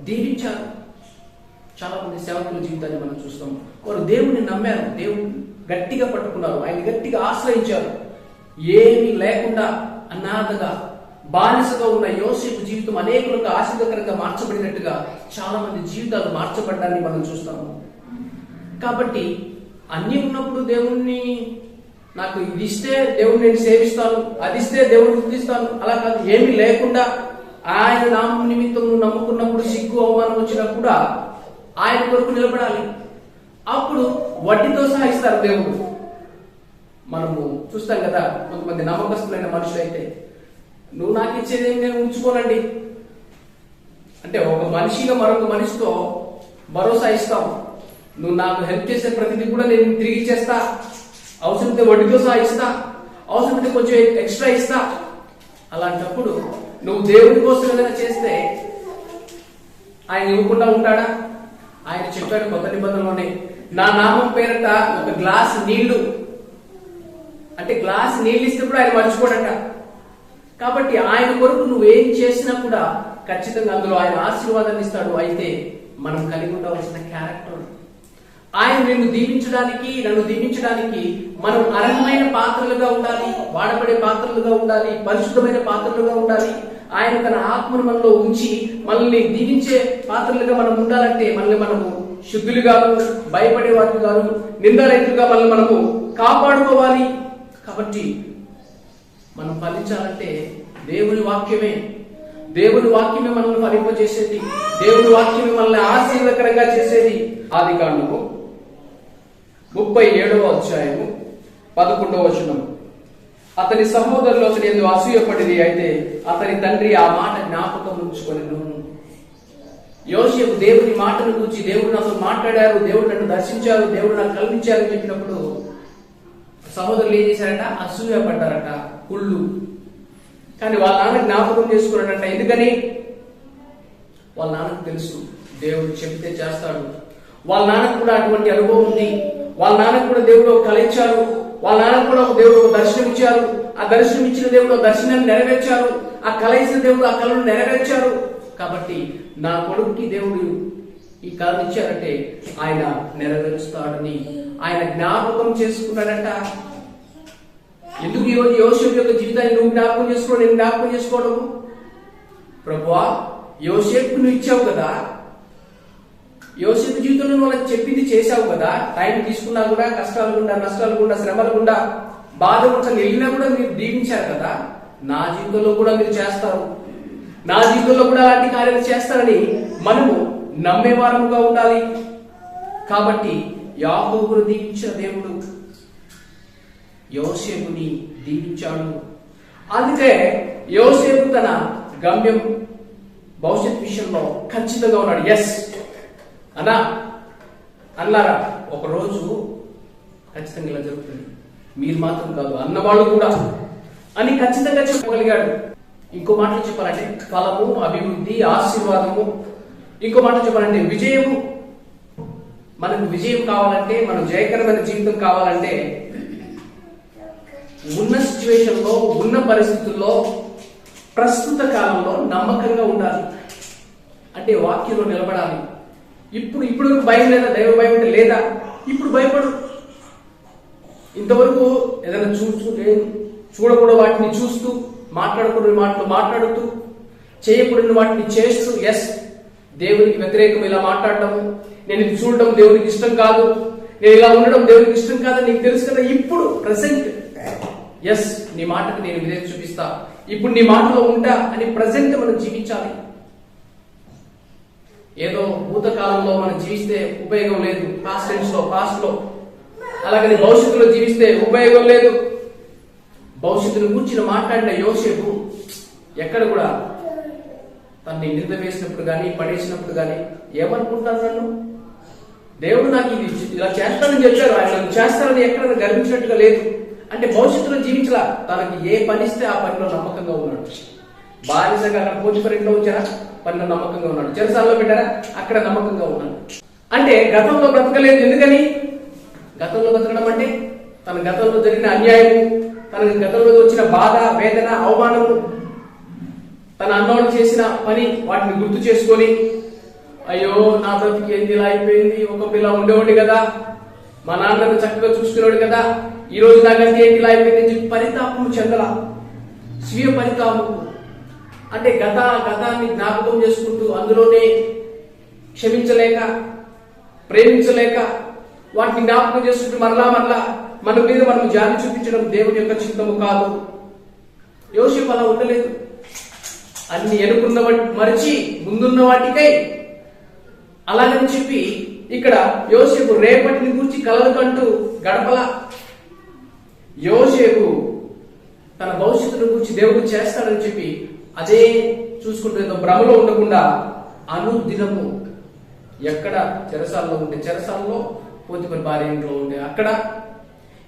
దీవించారు. చాలా మంది సేవకుల జీవితాన్ని మనం చూస్తాం. వారు దేవుడిని నమ్మారు, దేవుడు గట్టిగా పట్టుకున్నారు, ఆయన గట్టిగా ఆశ్రయించారు. ఏమీ లేకుండా అనాథగా బానిసగా ఉన్న యోసేపు జీవితం అనేకులకు ఆశీర్వదకరంగా మార్చబడినట్టుగా చాలా మంది జీవితాలు మార్చబడ్డాన్ని మనం చూస్తాము. కాబట్టి అన్ని ఉన్నప్పుడు దేవుణ్ణి, నాకు ఇది ఇస్తే దేవుడు నేను సేవిస్తాను, అది ఇస్తే దేవుడు గుర్తిస్తాను, అలా కాదు. ఏమీ లేకుండా ఆయన నామం నిమిత్తం నువ్వు నమ్ముకున్నప్పుడు, సిగ్గు అవమానం వచ్చినా కూడా ఆయన కొరకు నిలబడాలి. అప్పుడు వడ్డీతో సహాయిస్తారు దేవుడు. మనము చూస్తాం కదా, కొంతమంది నమ్మకస్తులైన మనుషులు అయితే, నువ్వు నాకు ఇచ్చేది నేను ఉంచుకోనండి అంటే, ఒక మనిషిగా మరొక మనిషితో భరోసా ఇస్తాం. నువ్వు నాకు హెల్ప్ చేసే ప్రతిదీ కూడా నేను తిరిగి ఇచ్చేస్తా, అవసరమైతే వడ్డీతో సహా ఇస్తా, అవసరమైతే కొంచెం ఎక్స్ట్రా ఇస్తా. అలాంటప్పుడు నువ్వు దేవుడి కోసం ఏదైనా చేస్తే ఆయన ఇవ్వకుండా ఉంటాడా? ఆయన చెప్పాడు కొత్త నిబంధనలోనే, నా నామం పేరట ఒక గ్లాస్ నీళ్లు, అంటే గ్లాస్ నీళ్ళు ఇస్తే కూడా ఆయన మర్చిపోడట. కాబట్టి ఆయన కొరకు నువ్వేం చేసినా కూడా ఖచ్చితంగా అందులో ఆయన ఆశీర్వాదాన్ని ఇస్తాడు. అయితే మనం కలిగి ఉండవలసిన క్యారెక్టర్, ఆయన నిన్ను దీవించడానికి, నన్ను దీవించడానికి మనం అర్హమైన పాత్రలుగా ఉండాలి, వాడబడే పాత్రలుగా ఉండాలి, పరిశుద్ధమైన పాత్రలుగా ఉండాలి. ఆయన తన ఆత్మను మనలో ఉంచి మనల్ని దీవించే పాత్రలుగా మనం ఉండాలంటే మనల్ని మనము శుద్ధులుగాను, భయపడే వాటిని గాను, నిందారైతులుగా మనల్ని మనము కాపాడుకోవాలి. కాబట్టి మనం ఫలించాలంటే దేవుని వాక్యమే మనల్ని ఫలింపజేసేది, దేవుని వాక్యమే మనల్ని ఆశీర్వదకరంగా చేసేది. ఆదికాండము 37వ అధ్యాయము 11వ వచనం. అతని సహోదరులు అతని యందు అసూయపడిరి, అయితే అతని తండ్రి ఆ మాట జ్ఞాపకం ఉంచుకొనెను. యోసేపు దేవుని మాటను గురించి, దేవుడు నాతో మాట్లాడారు, దేవుడు నన్ను దర్శించారు, దేవుడు నాకు కల్పించారు అని చెప్పినప్పుడు సహోదరులు ఏం చేశారట? అసూయపడ్డారట, కుళ్ళు. కానీ వాళ్ళ నాన్న జ్ఞాపకం చేసుకున్నాడట. ఎందుకని? వాళ్ళ నాన్నకు తెలుసు దేవుడు చెబితే చేస్తాడు. వాళ్ళ నాన్నకు కూడా అటువంటి అనుభవం ఉంది. వాళ్ళ నాన్నకు కూడా దేవుడు ఒక కల ఇచ్చారు. వాళ్ళ నాన్నకు కూడా ఒక దేవుడు ఒక దర్శనం ఇచ్చారు. ఆ దర్శనం ఇచ్చిన దేవుడు ఆ దర్శనాన్ని నెరవేర్చారు. ఆ కల ఇచ్చిన దేవుడు ఆ కళను నెరవేర్చారు. కాబట్టి నా కొడుకుకి దేవుడు ఈ కళను ఇచ్చారంటే ఆయన నెరవేరుస్తాడని ఆయన జ్ఞాపకం చేసుకున్నాడంట. ఎందుకు ఈరోజు యోసేపు యొక్క జీవితాన్ని నువ్వు జ్ఞాపకం చేసుకోవడం, నేను జ్ఞాపకం చేసుకోవడం? ప్రభువా, యోసేపు నువ్వు ఇచ్చావు కదా, యోసేపు జీవితంలో నువ్వు చెప్పింది చేశావు కదా, టైం తీసుకున్నా కూడా, కష్టాలు గుండా, నష్టాలు గుండా, శ్రమలు గుండా, బాధ గుండా వెళ్ళినా కూడా మీరు దీవించారు కదా, నా జీవితంలో కూడా మీరు చేస్తారు, నా జీవితంలో కూడా అలాంటి కార్యాలు చేస్తారని మనము నమ్మేవారముగా ఉండాలి. కాబట్టి యాకోబును దీవించిన దేవుడు యోసేపుని దీవించాడు. అందుకే యోసేపు తన గమ్యం భవిష్యత్ విషయంలో ఖచ్చితంగా ఉన్నాడు. ఎస్ అన్నారా, ఒకరోజు ఖచ్చితంగా ఇలా జరుగుతుంది, మీరు మాత్రం కాదు అన్నవాళ్ళు కూడా అని ఖచ్చితంగా చెప్పగలిగాడు. ఇంకో మాటలు చెప్పాలంటే ఫలము, అభివృద్ధి, ఆశీర్వాదము, ఇంకో మాట చెప్పాలంటే విజయము. మనకు విజయం కావాలంటే, మనం జయకరమైన జీవితం కావాలంటే ఉన్న సిచ్యువేషన్ లో, ఉన్న పరిస్థితుల్లో, ప్రస్తుత కాలంలో నమ్మకంగా ఉండాలి. అంటే వాక్యంలో నిలబడాలి. ఇప్పుడు భయం లేదా? దైవ భయం అంటే లేదా? ఇప్పుడు భయపడు. ఇంతవరకు ఏదైనా చూడకూడదు వాటిని చూస్తూ, మాట్లాడకూడని మాటలు మాట్లాడుతూ, చేయకూడని వాటిని చేస్తూ, ఎస్ దేవునికి వ్యతిరేకం ఇలా మాట్లాడటము, నేను ఇది చూడటం దేవునికి ఇష్టం కాదు, నేను ఇలా ఉండడం దేవునికి ఇష్టం కాదని నీకు తెలుసు కదా. ఇప్పుడు ప్రెసెంట్ ఎస్ నీ మాటకు నేను విధేయత చూపిస్తా, ఇప్పుడు నీ మాటలో ఉంటా అని ప్రెసెంట్ మనం జీవించాలి. ఏదో భూతకాలంలో మనం జీవిస్తే ఉపయోగం లేదు, పాస్ట్ టెన్స్ లో, పాస్ట్ లో, అలాగని భవిష్యత్తులో జీవిస్తే ఉపయోగం లేదు. భవిష్యత్తును కూర్చుని మాట్లాడిన యోసేపు ఎక్కడ కూడా తన్ని నింద వేసినప్పుడు కానీ, పడేసినప్పుడు కానీ ఏమనుకుంటాను, నన్ను దేవుడు నాకు ఇది ఇలా చేస్తానని చెప్పారు, ఆయన నన్ను చేస్తానని ఎక్కడ గర్వించినట్టుగా లేదు. అంటే భవిష్యత్తులో జీవించలా, తనకి ఏ పని ఇస్తే ఆ పనిలో నమ్మకంగా ఉన్నాడు. బానిసగా అక్కడ పోతిఫర్ ఇంట్లో ఉంచారా, పనిలో నమ్మకంగా ఉన్నాడు. చెరసాలలో పెట్టారా, అక్కడ నమ్మకంగా ఉన్నాడు. అంటే గతంలో బ్రతకలేదు. ఎందుకని గతంలో బ్రతకడం అంటే తన గతంలో జరిగిన అన్యాయము, తన గతంలో వచ్చిన బాధ, వేదన, అవమానము, తన అన్నోడు చేసిన పని, వాటిని గుర్తు చేసుకొని అయ్యో నా బ్రతికి ఏంది ఇలా అయిపోయింది, ఒక పిల్ల ఉండేవాడు కదా, మా నాన్నను చక్కగా చూసుకునేవాడు కదా, ఈ రోజు నాకంటే ఏంటి ఇలా అయిపోయింది చెప్పి పరితాపము చెందల, స్వీయ పరితాపము. అంటే గతాన్ని జ్ఞాపకం చేసుకుంటూ అందులోనే క్షమించలేక, ప్రేమించలేక, వాటిని జ్ఞాపకం చేసుకుంటూ మరలా మన మీద మనం జాలి చూపించడం దేవుని యొక్క చిత్తము కాదు. యోసేపు అలా ఉండలేదు. అన్ని ఎనుకున్న మరిచి ముందున్న వాటికై అలాగని చెప్పి ఇక్కడ యోసేపు రేపటిని గురించి కలలు కంటూ గడపల. యోసేపు తన భవిష్యత్తును గురించి దేవుడు చేస్తాడని చెప్పి అదే చూసుకుంటూ ఏదో భ్రమలో ఉండకుండా అనుదినము ఎక్కడ చెరసాలలో ఉంటే చెరసాలలో, పోతిఫర్ భార్య ఇంట్లో ఉంటే అక్కడ,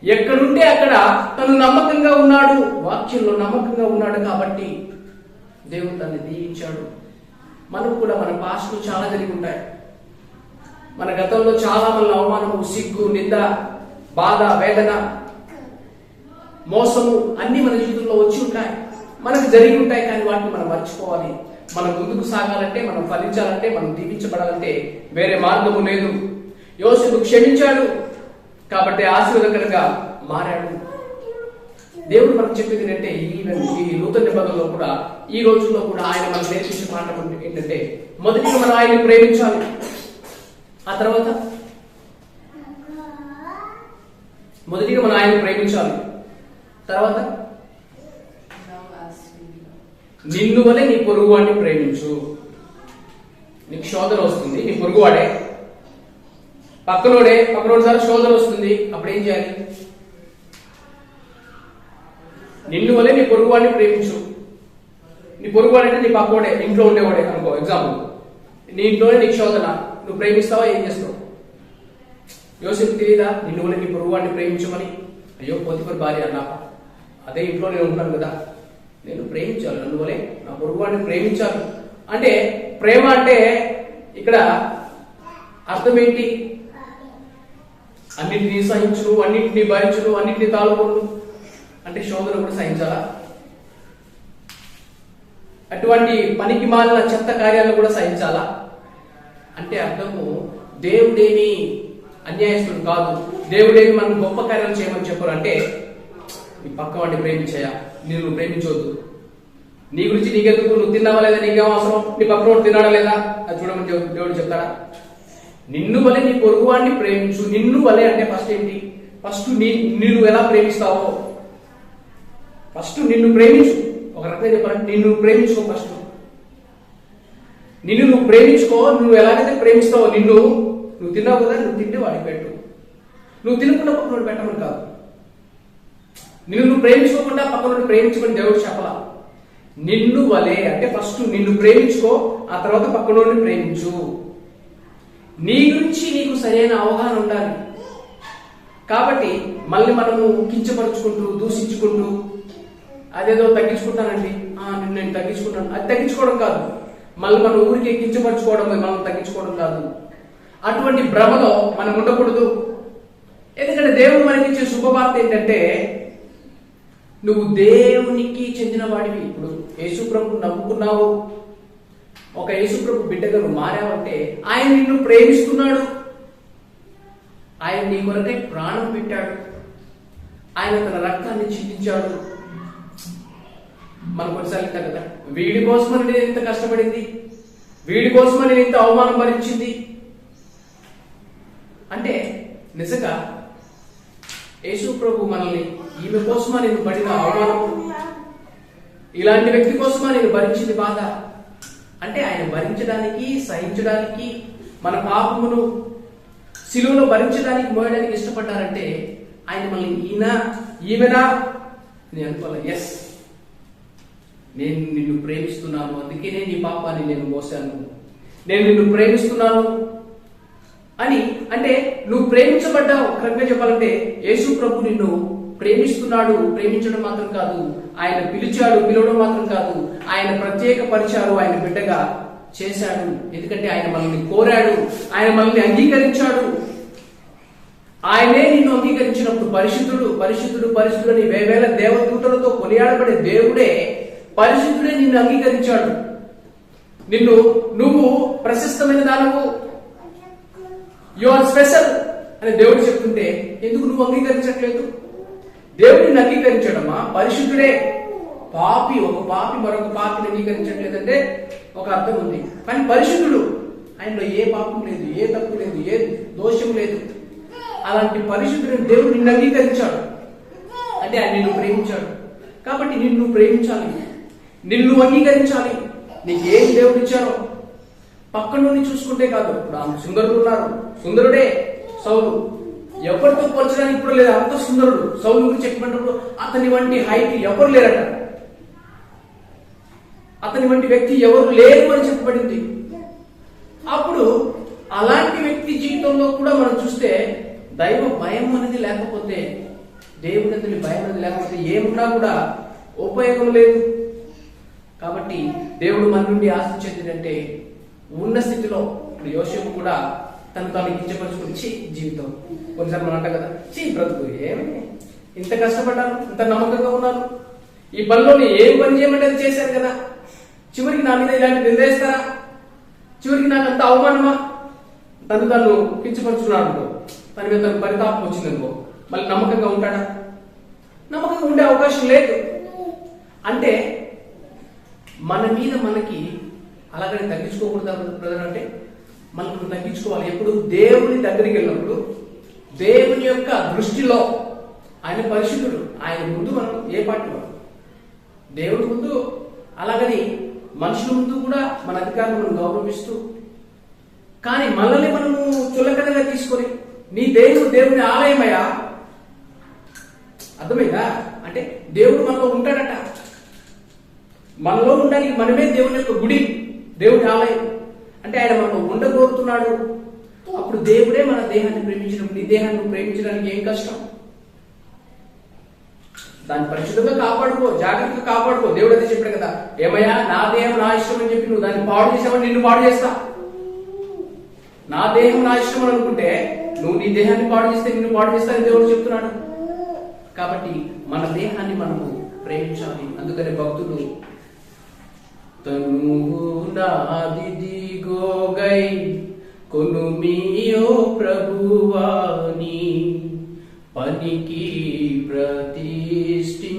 ఎక్కడుంటే అక్కడ తను నమ్మకంగా ఉన్నాడు, వాక్యంలో నమ్మకంగా ఉన్నాడు. కాబట్టి దేవుడు తనని దీవించాడు. మనకు కూడా మన పాస్ట్లో చాలా జరిగి ఉంటాయి. మన గతంలో చాలా మంది అవమానము, సిగ్గు, నింద, బాధ, వేదన, మోసము అన్ని మన జీవితంలో వచ్చి ఉంటాయి, మనకు జరిగి ఉంటాయి. కానీ వాటిని మనం మర్చిపోవాలి. మనం ముందుకు సాగాలంటే, మనం ఫలించాలంటే, మనం దీవించబడాలంటే వేరే మార్గము లేదు. యోసేపు క్షమించాడు కాబట్టి ఆశీర్వాదకరంగా మారాడు. దేవుడు మనకు చెప్పేది ఏంటంటే, ఈ నూతన నిబంధనలో కూడా, ఈ రోజుల్లో కూడా ఆయన మనకు నేర్పించే మాట ఏంటంటే, మొదటిగా మనం ఆయన్ని ప్రేమించాలి. ఆ తర్వాత మొదటిగా మనం ఆయన్ని ప్రేమించాలి. తర్వాత నిన్ను వలె నీ పొరుగువాడిని ప్రేమించు. నీకు శోధన వస్తుంది, నీ పొరుగువాడే, పక్కనోడి ద్వారా శోధన వస్తుంది, అప్పుడు ఏం చేయాలి? నిన్ను వలె నీ పొరుగువాడిని ప్రేమించు. నీ పొరుగువాడు అంటే నీ పక్కోడే, ఇంట్లో ఉండేవాడే అనుకో. ఎగ్జాంపుల్, నీ ఇంట్లోనే నీకు శోధన, నువ్వు ప్రేమిస్తావా? ఏం చేస్తావు? యోసేపు తెలియదా నిన్ను వలె నీ పొరుగువాడిని ప్రేమించమని? అయ్యో పోతిఫర్ భార్య అన్నా, అదే ఇంట్లో నేను ఉంటాను కదా, నేను ప్రేమించాలి, నన్ను వలె నా పొరుగువాడిని ప్రేమించాలి అంటే ప్రేమ అంటే ఇక్కడ అర్థం ఏంటి? అన్నింటినీ సహించును, అన్నింటినీ భరించును, అన్నింటినీ తాళుకొను. అంటే శోధన కూడా సహించాలా? అటువంటి పనికి మాలిన చెత్త కార్యాలను కూడా సహించాలా? అంటే అర్థము దేవుడేమి అన్యాయస్తుడు కాదు, దేవుడేమి మనం గొప్ప కార్యాలు చేయమని చెప్పరు. అంటే నీ పక్క వాడిని ప్రేమించాయా, నువ్వు ప్రేమించవద్దు, నీ గురించి నీకెందుకు, నువ్వు తిన్నావా లేదా, నీకేం అవసరం, నీ పక్క వాడు తిన్నాడా లేదా అది చూడమని దేవుడు చెప్తాడా? నిన్ను వలె నీ పొరుగు వాడిని ప్రేమించు. నిన్ను వలె అంటే ఫస్ట్ ఏంటి? ఫస్ట్ నిన్ను ఎలా ప్రేమిస్తావో ఫస్ట్ నిన్ను ప్రేమించు. ఒక రకంగా చెప్పాలంటే నిన్ను ప్రేమించుకో. ఫస్ట్ నిన్ను నువ్వు ప్రేమించుకో. నువ్వు ఎలాగైతే ప్రేమిస్తావో, నువ్వు తిన్నావు కదా, నువ్వు తింటే వాడికి పెట్టు. నువ్వు తినకుండా పక్కన పెట్టమని కాదు. నువ్వు ప్రేమించుకోకుండా పక్కన ప్రేమించుకొని దేవుడు చెప్పలా. నిన్ను వలే అంటే ఫస్ట్ నిన్ను ప్రేమించుకో, ఆ తర్వాత పక్కనోడిని ప్రేమించు. నీ గురించి నీకు సరైన అవగాహన ఉండాలి. కాబట్టి మళ్ళీ మనము కించపరుచుకుంటూ దూషించుకుంటూ అదేదో తగ్గించుకుంటానండి, నేను తగ్గించుకుంటాను, అది తగ్గించుకోవడం కాదు. మళ్ళీ మనం ఊరికి కించపరచుకోవడం, మనం తగ్గించుకోవడం కాదు. అటువంటి భ్రమలో మనం ఉండకూడదు. ఎందుకంటే దేవుడు మనకిచ్చే శుభవార్త ఏంటంటే నువ్వు దేవునికి చెందిన వాడివి. ఇప్పుడు యేసుప్రభు నమ్ముకున్నావు, ఒక యేసుప్రభు బిడ్డగా నువ్వు మారావంటే ఆయన నిన్ను ప్రేమిస్తున్నాడు. ఆయన నీ కొరకై ప్రాణం పెట్టాడు. ఆయన తన రక్తాన్ని చిందించాడు. మనం కొన్నిసార్లు ఇంత కదా, వీడి కోసమని నేను ఇంత కష్టపడింది, వీడి కోసమని నేను ఇంత అవమానం భరించింది అంటే నిజంగా యేసు ప్రభు మనల్ని ఈమె కోసమా నేను పడిన అవమానం, ఇలాంటి వ్యక్తి కోసమా నేను భరించింది బాధ అంటే ఆయన భరించడానికి, సహించడానికి, మన పాపమును శిలువలో భరించడానికి, మోయడానికి ఇష్టపడ్డారంటే ఆయన మళ్ళీ ఈమెనా నేను అనుకోవాలి. ఎస్, నేను నిన్ను ప్రేమిస్తున్నాను, అందుకే నీ పాపాన్ని నేను మోసాను, నేను నిన్ను ప్రేమిస్తున్నాను అని. అంటే నువ్వు ప్రేమించబడ్డావు. కరెక్ట్గా చెప్పాలంటే యేసు ప్రభు నిన్ను ప్రేమిస్తున్నాడు. ప్రేమించడం మాత్రం కాదు, ఆయన పిలిచాడు. పిలవడం మాత్రం కాదు, ఆయన ప్రత్యేక పరిచారు, ఆయన బిడ్డగా చేశాడు. ఎందుకంటే ఆయన మనల్ని కోరాడు, ఆయన మనల్ని అంగీకరించాడు. ఆయనే నిన్ను అంగీకరించినప్పుడు పరిశుద్ధుడు పరిశుద్ధుడు పరిశుద్ధుడు అని వేవేల దేవదూతలతో కొనియాడబడే దేవుడే, పరిశుద్ధుడే నిన్ను అంగీకరించాడు. నువ్వు ప్రశస్తమైన దానవు, యు ఆర్ స్పెషల్ అని దేవుడు చెప్తుంటే ఎందుకు నువ్వు అంగీకరించట్లేదు? దేవుడు నిన్ను అంగీకరించడమా? పరిశుద్ధుడే. ఒక పాపి మరొక పాపిని అంగీకరించట్లేదంటే ఒక అర్థం ఉంది. కానీ పరిశుద్ధుడు, ఆయనలో ఏ పాపం లేదు, ఏ తప్పు లేదు, ఏ దోషం లేదు. అలాంటి పరిశుద్ధుడిని దేవుడు నిన్ను అంగీకరించాడు అంటే ఆయన నిన్ను ప్రేమించాడు. కాబట్టి నిన్ను ప్రేమించాలి, నిన్ను అంగీకరించాలి. నీకేం దేవుడు ఇచ్చారో పక్క నుండి చూసుకుంటే కాదు. ఇప్పుడు ఆమె సుందరుడు ఉన్నారు, సుందరుడే సౌలు, ఎవరితో పోల్చడానికి ఇప్పుడు లేదు, అంత సుందరుడు. సౌలు గురించి చెప్పినప్పుడు అతని వంటి హైట్ ఎవరు లేరట, అతని వంటి వ్యక్తి ఎవరు లేరు అని చెప్పబడింది. అప్పుడు అలాంటి వ్యక్తి జీవితంలో కూడా మనం చూస్తే దైవ భయం అనేది లేకపోతే, దేవుని అతని భయం అనేది లేకపోతే ఏమున్నా కూడా ఉపయోగం లేదు. కాబట్టి దేవుడు మన నుండి ఆశించేది ఉన్న స్థితిలో. ఇప్పుడు యోసేపు కూడా తాను కించపరుచుకుని జీవితం కొన్నిసార్లు మనం అంటాం కదా, బ్రతుకు ఏమి ఇంత కష్టపడ్డాను, ఇంత నమ్మకంగా ఉన్నాను, ఈ పనిలోని ఏం పని చేయమంటే అది చేశాను కదా, చివరికి నా మీద ఇలాంటి నిర్ణయిస్తారా, చివరికి నాకు అంత అవమానమా, తను కించపరుచున్నాడు, తన మీద తనకు పరితాపం వచ్చిందనుకో, మళ్ళీ నమ్మకంగా ఉంటాడా? నమ్మకంగా ఉండే అవకాశం లేదు. అంటే మన మీద మనకి అలాగని తగ్గించుకోకూడదు బ్రదర్. అంటే మనం తగ్గించుకోవాలి. ఎప్పుడు దేవుని దగ్గరికి వెళ్ళినప్పుడు దేవుని యొక్క దృష్టిలో ఆయన పరిశుద్ధుడు, ఆయన ముందు మనం ఏ పార్టీ మనం దేవుడి ముందు, అలాగని మనుషుల ముందు కూడా మన అధికారులను మనం గౌరవిస్తూ, కానీ మనల్ని మనము చులకనగా తీసుకొని నీ దేవుని ఆలయమయ్యా, అర్థమైందా? అంటే దేవుడు మనలో ఉంటాడట, మనలో ఉండడానికి మనమే దేవుని యొక్క గుడి, దేవుడి ఆలయం. అంటే ఆయన మనలో ఉండగోరుతున్నాడు. అప్పుడు దేవుడే మన దేహాన్ని ప్రేమించినప్పుడు నీ దేహాన్ని ప్రేమించడానికి ఏం కష్టం? దాన్ని పరిశుద్ధంగా కాపాడుకో, జాగ్రత్తగా కాపాడుకో. దేవుడు అదే చెప్పాడు కదా, ఏమయ్యా నా దేహం నా ఇష్టం అని చెప్పి నువ్వు దాన్ని పాడు చేసావని నిన్ను పాడు చేస్తా. నా దేహం నా ఇష్టం అని అనుకుంటే నువ్వు నీ దేహాన్ని పాడు చేస్తే నిన్ను పాడు చేస్తానని దేవుడు చెప్తున్నాడు. కాబట్టి మన దేహాన్ని మనము ప్రేమించాలి. అందుకని భక్తులు తను నాదిదిగోగై కొనుమియో ప్రభువాని పనికి ప్రతిష్ఠించుమి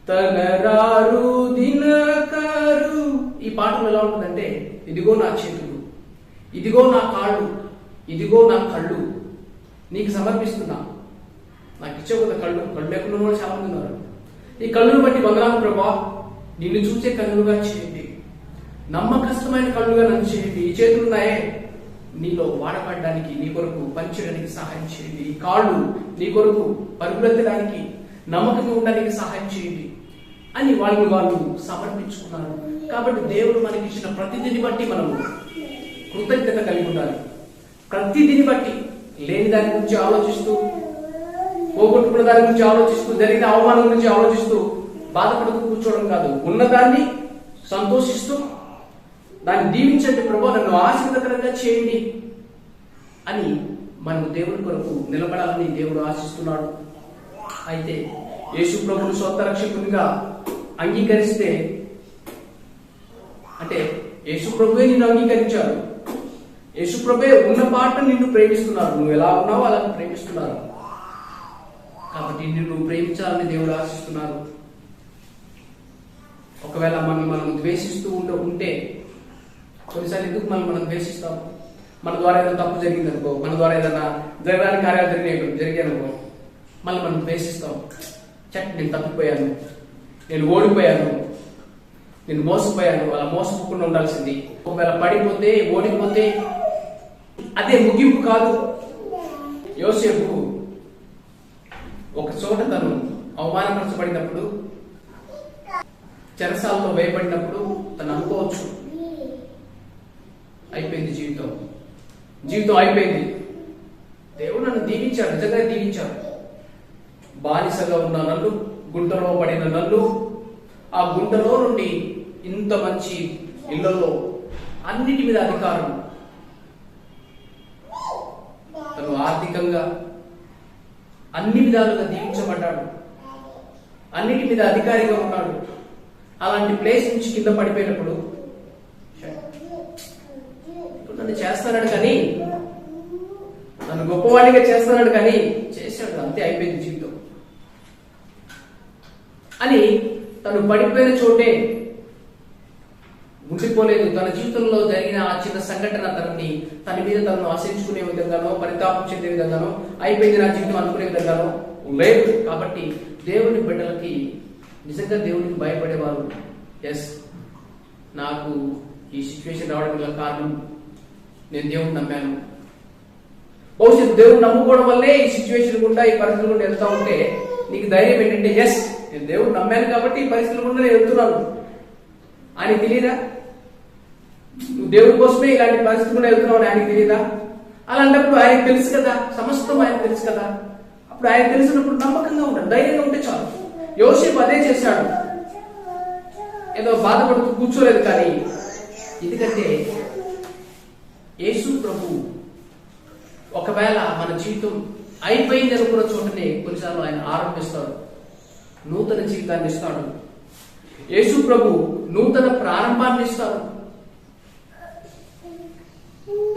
తనరారు దినకారు. ఈ పాటలు ఎలా ఉంటుందంటే, ఇదిగో నా చేతులు, ఇదిగో నా కాళ్ళు, ఇదిగో నా కళ్ళు నీకు సమర్పిస్తున్నా. నాకు ఇచ్చే కదా కళ్ళు లేకుండా కూడా చాలా మంది ఉన్నారు. ఈ కళ్ళును బట్టి వందనాలు ప్రభా, నిన్ను చూసే కళ్ళుగా చేయండి, నమ్మకస్తమైన కళ్ళుగా నన్ను చేయండి. ఈ చేతులున్నాయే నీలో వాడబడడానికి, నీ కొరకు పనిచేయడానికి సహాయం చేయండి. ఈ కాళ్ళు నీ కొరకు పరుగులెత్తడానికి, నమ్మకంగా ఉండడానికి సహాయం చేయండి అని వాళ్ళు సమర్పించుకున్నారు. కాబట్టి దేవుడు మనకి ఇచ్చిన ప్రతిదిని బట్టి మనము కృతజ్ఞత కలిగి ఉండాలి. ప్రతిదిని బట్టి లేని దాని గురించి ఆలోచిస్తూ, పోగొట్టుకున్న దాని గురించి ఆలోచిస్తూ, జరిగిన అవమానం గురించి ఆలోచిస్తూ బాధపడుతూ కూర్చోవడం కాదు. ఉన్నదాన్ని సంతోషిస్తూ దాన్ని దీవించండి ప్రభు, నన్ను ఆశీర్వదకరంగా చేయండి అని మనము దేవుని కొరకు నిలబడాలని దేవుడు ఆశిస్తున్నాడు. అయితే యేసు ప్రభువును సొంత రక్షకునిగా అంగీకరిస్తే, అంటే యేసు ప్రభువే నిన్ను అంగీకరించాడు, యేసు ప్రభువే ఉన్న పాట నిన్ను ప్రేమిస్తున్నారు, నువ్వు ఎలా ఉన్నావో అలా ప్రేమిస్తున్నారు. కాబట్టి నిన్ను ప్రేమించాలని దేవుడు ఆశిస్తున్నారు. ఒకవేళ మనం ద్వేషిస్తూ ఉంటే కొన్నిసార్లు ఎందుకు మనం ద్వేషిస్తాం? మన ద్వారా ఏదైనా తప్పు జరిగింది అనుకో, మన ద్వారా ఏదైనా జరగడానికి కార్యాలు జరిగాయనుకో, మళ్ళీ మనం ద్వేషిస్తాం. నేను తప్పిపోయాను, నేను ఓడిపోయాను, నేను మోసపోయాను, అలా మోసపోకుండా ఉండాల్సింది. ఒకవేళ పడిపోతే ఓడిపోతే అదే ముగింపు కాదు. యోసేపు ఒక చోట తను అవమానపరచబడినప్పుడు, చెరసాలలో వేయబడినప్పుడు తను అనుకోవచ్చు, అయిపోయింది జీవితం అయిపోయింది. దేవుడు నన్ను దీవించాడు, నిజంగా దీవించాడు. బానిసగా ఉన్న నన్ను, గుంటలో పడిన నన్ను, ఆ గుంటలో నుండి ఇంత మంచి ఇళ్లలో అన్నిటి మీద అధికారం, తను ఆర్థికంగా అన్ని విధాలుగా దీవించబడ్డాడు, అన్నిటి మీద అధికారిగా ఉన్నాడు. అలాంటి ప్లేస్ నుంచి కింద పడిపోయినప్పుడు నన్ను చేస్తున్నాడు కానీ, నన్ను గొప్పవాడిగా చేస్తున్నాడు కానీ చేశాడు, అంతే అయిపోయింది జీవితం అని తను పడిపోయిన చోటే ఉండిపోలేదు. తన జీవితంలో జరిగిన ఆ చిన్న సంఘటన తన మీద తనను ఆశించుకునే విధంగానో, పరితాపం చెందే విధంగానో, అయిపోయింది నా జీవితం అనుకునే విధంగానో లేదు. కాబట్టి దేవుని బిడ్డలకి, నిజంగా దేవునికి భయపడేవారు, ఎస్ నాకు ఈ సిచ్యువేషన్ రావడం గల కారణం నేను దేవుని నమ్మాను. భవిష్యత్తు దేవుని నమ్ముకోవడం వల్లే ఈ సిచ్యువేషన్ గుండా, ఈ పరిస్థితుల గుండా వెళ్తా ఉంటే నీకు ధైర్యం ఏంటంటే, ఎస్ నేను దేవుడు నమ్మాను కాబట్టి ఈ పరిస్థితుల గుండా నేను వెళ్తున్నాను ఆయనకి తెలియదా? నువ్వు దేవుడి కోసమే ఇలాంటి పరిస్థితులు గుండా వెళ్తున్నావు అని ఆయనకి తెలియదా? అలాంటప్పుడు ఆయనకు తెలుసు కదా, సమస్తం ఆయన తెలుసు కదా. అప్పుడు ఆయన తెలిసినప్పుడు నమ్మకంగా ఉంటాడు, ధైర్యంగా ఉంటే చాలు. యోసేపు అదే చేశాడు, ఏదో బాధపడుతూ కూర్చోలేదు. కానీ ఎందుకంటే యేసు ప్రభు ఒకవేళ మన జీవితం అయిపోయింది అనుకున్న చోటనే కొన్నిసార్లు ఆయన ఆరంభిస్తాడు, నూతన జీవితాన్ని ఇస్తాడు. యేసు ప్రభు నూతన ప్రారంభాన్ని ఇస్తాడు.